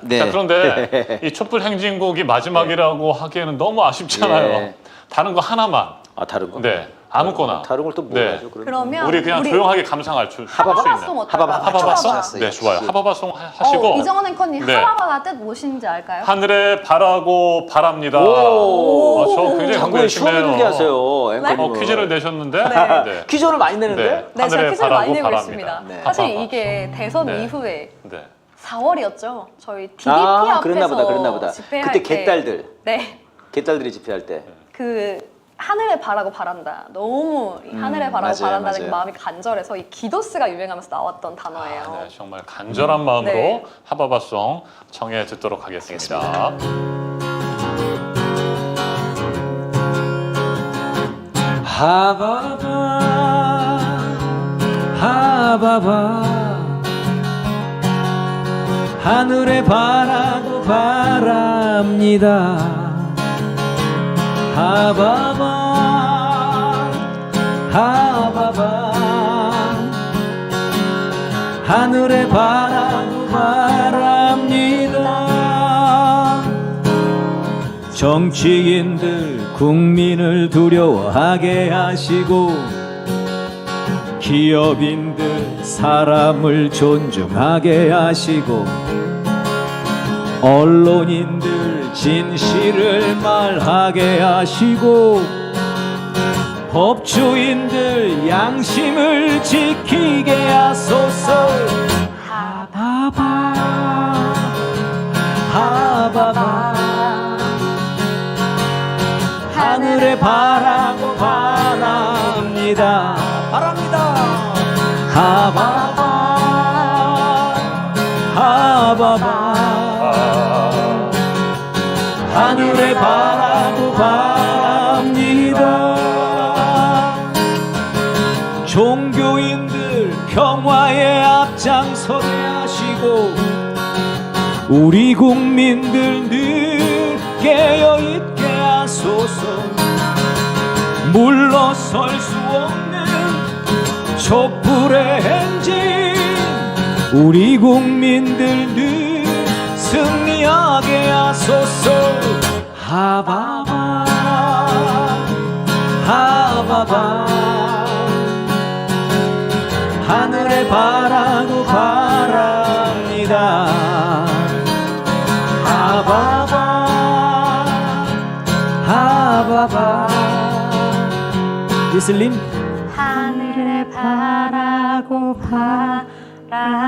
네. 자, 그런데 이 촛불 행진곡이 마지막이라고 하기에는 너무 아쉽잖아요. 예. 다른 거 하나만. 다른 거? 네, 아무거나. 다른 걸 또 뭐 네. 하죠? 그러면 우리 그냥 조용하게 감상할 수 있는. 하바바송 어떨까요? 하바바송? 네, 좋아요. 하바바송 하시고 이정원 앵커님 네. 하바바가 뜻 무엇인지 알까요? 하늘에 바라고 바랍니다. 오. 저 굉장히 자꾸 공부 열심히 시험을 해요. 그렇게 하세요. 앵커님은. 퀴즈를 내셨는데 네. 퀴즈를 많이 내는데? 네, 제가 하늘에 퀴즈를 바라고 많이 내고 바랍니다. 있습니다. 네. 사실 하바바. 이게 대선 네. 이후에 네. 4월이었죠. 저희 DDP 그랬나 앞에서 보다. 집회할 그때 때 개딸들. 네. 개딸들이 집회할 때. 그 하늘에 바라고 바란다. 너무 이 하늘에 바라고 맞아요, 바란다는 맞아요. 마음이 간절해서 이 기도스가 유행하면서 나왔던 단어예요. 네, 정말 간절한 마음으로 네. 하바바송 청해 듣도록 하겠습니다. 하바바 하바바 하늘에 바라고 바랍니다. 하바바 하바바 하늘에 바라고 바랍니다. 정치인들 국민을 두려워하게 하시고 기업인들 사람을 존중하게 하시고 언론인들 진실을 말하게 하시고 법조인들 양심을 지키게 하소서. 하바바 하바바 하늘에 바라고 바랍니다. 하바바 하바바 하늘에 바라고 바랍니다. 종교인들 평화에 앞장서게 하시고 우리 국민들 늘 깨어있게 하소서. 물러설 수 없는 촛불의 행진 우리 국민들 늘 승리하게 하소서. 하바바 하바바 하늘에 바라고 바랍니다. 하바바 하바바 예슬님 하늘에 바라고 바랍니다.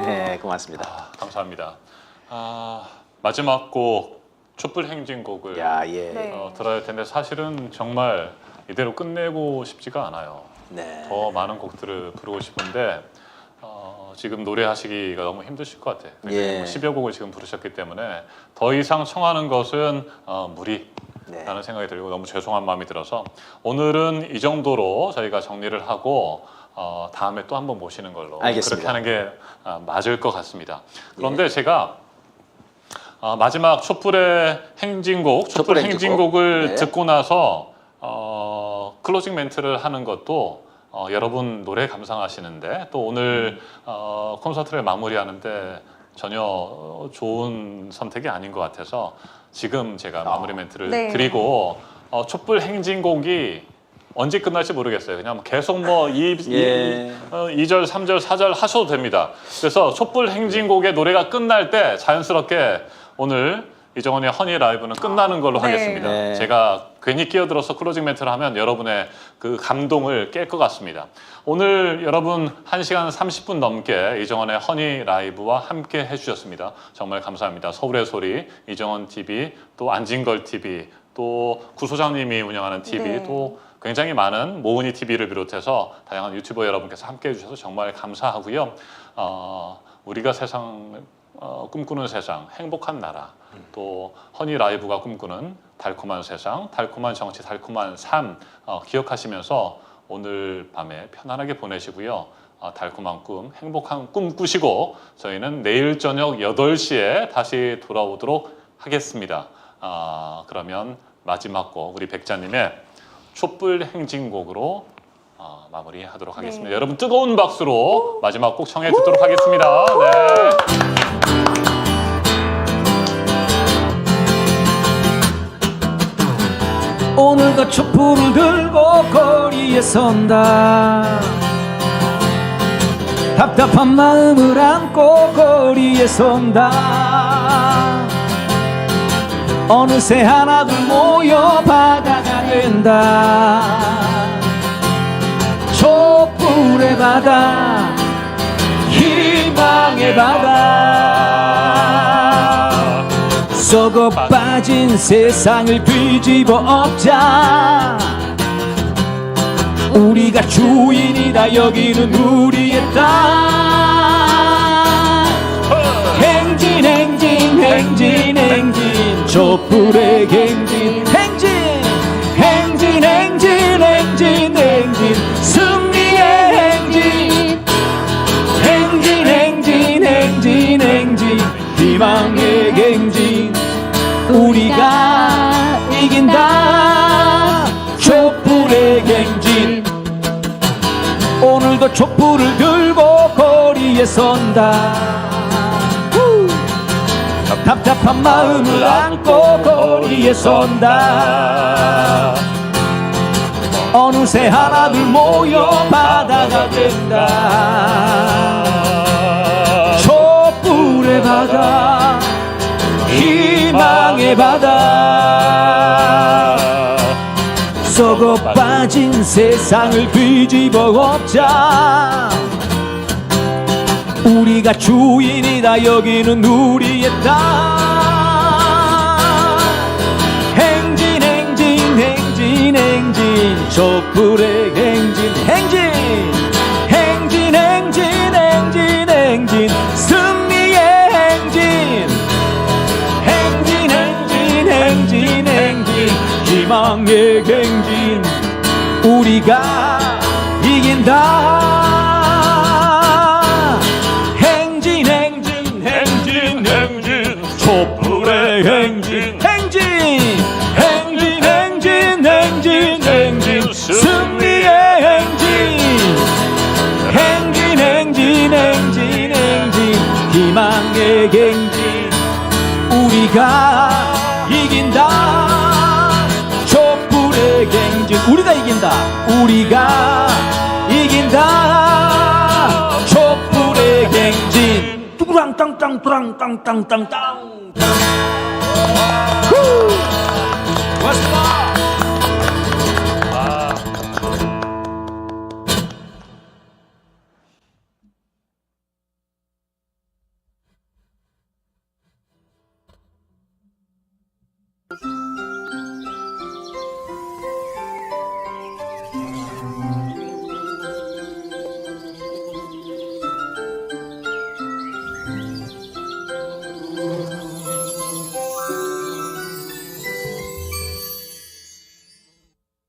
네, 고맙습니다. 감사합니다. 마지막 곡 촛불 행진곡을 야, 예. 네. 들어야 할 텐데 사실은 정말 이대로 끝내고 싶지가 않아요. 네. 더 많은 곡들을 부르고 싶은데 지금 노래하시기가 너무 힘드실 것 같아요. 예. 10여 곡을 지금 부르셨기 때문에 더 이상 청하는 것은 무리라는 네. 생각이 들고 너무 죄송한 마음이 들어서 오늘은 이 정도로 저희가 정리를 하고 다음에 또 한번 모시는 걸로 알겠습니다. 그렇게 하는 게 맞을 것 같습니다. 그런데 제가 마지막 촛불의 행진곡, 촛불 촛불 행진곡을 네. 듣고 나서 클로징 멘트를 하는 것도 여러분 노래 감상하시는데 또 오늘 콘서트를 마무리하는데 전혀 좋은 선택이 아닌 것 같아서 지금 제가 마무리 멘트를 네. 드리고 촛불 행진곡이 언제 끝날지 모르겠어요. 그냥 계속 뭐 예. 2절, 3절, 4절 하셔도 됩니다. 그래서 촛불 행진곡의 노래가 끝날 때 자연스럽게 오늘 이정원의 허니 라이브는 끝나는 걸로 네. 하겠습니다. 네. 제가 괜히 끼어들어서 클로징 멘트를 하면 여러분의 그 감동을 깰 것 같습니다. 오늘 여러분 1시간 30분 넘게 이정원의 허니 라이브와 함께 해주셨습니다. 정말 감사합니다. 서울의 소리, 이정원 TV, 또 안진걸 TV, 또 구소장님이 운영하는 TV, 네. 또 굉장히 많은 모은이 TV를 비롯해서 다양한 유튜버 여러분께서 함께 해주셔서 정말 감사하고요. 우리가 세상 꿈꾸는 세상, 행복한 나라, 또 허니 라이브가 꿈꾸는 달콤한 세상, 달콤한 정치, 달콤한 삶 기억하시면서 오늘 밤에 편안하게 보내시고요. 달콤한 꿈, 행복한 꿈 꾸시고 저희는 내일 저녁 8시에 다시 돌아오도록 하겠습니다. 그러면 마지막 곡 우리 백자님의 촛불 행진곡으로 마무리하도록 하겠습니다. 네. 여러분 뜨거운 박수로 마지막 곡 청해 듣도록 하겠습니다. 네. 오늘도 촛불을 들고 거리에 선다. 답답한 마음을 안고 거리에 선다. 어느새 하나둘 모여 바다가 된다. 촛불의 바다, 희망의 바다. 썩어 빠진 세상을 뒤집어 엎자. 우리가 주인이다. 여기는 우리의 땅. 행진 행진 행진 행진 촛불의 행진 행진 행진 행진 행진 행진 승리의 행진 행진 행진 행진 행진 희망의 행진 우리가 이긴다. 촛불의 행진. 오늘도 촛불을 들고 거리에 선다. 답답한 마음을 안고 거리에 선다. 어느새 하나둘 모여 바다가 된다. 촛불의 바다, 희망의 바다. 썩어 빠진 세상을 뒤집어 엎자. 우리가 주인이다. 여기는 우리의 땅. 행진 행진 행진 행진 촛불의 행진 행진 행진 행진 행진 행진 승리의 행진 행진 행진 행진 행진 희망의 행진 우리가 이긴다. 행진 행진 행진 행진 촛불의 행진 행진 행진 행진 행진 행진 승리의 행진 행진 행진 행진 행진 희망의 행진 우리가 이긴다. 촛불의 행진 우리가 이긴다. 우리가 이긴다. 촛불의 행진 뚜랑땅땅 뚜랑땅땅땅땅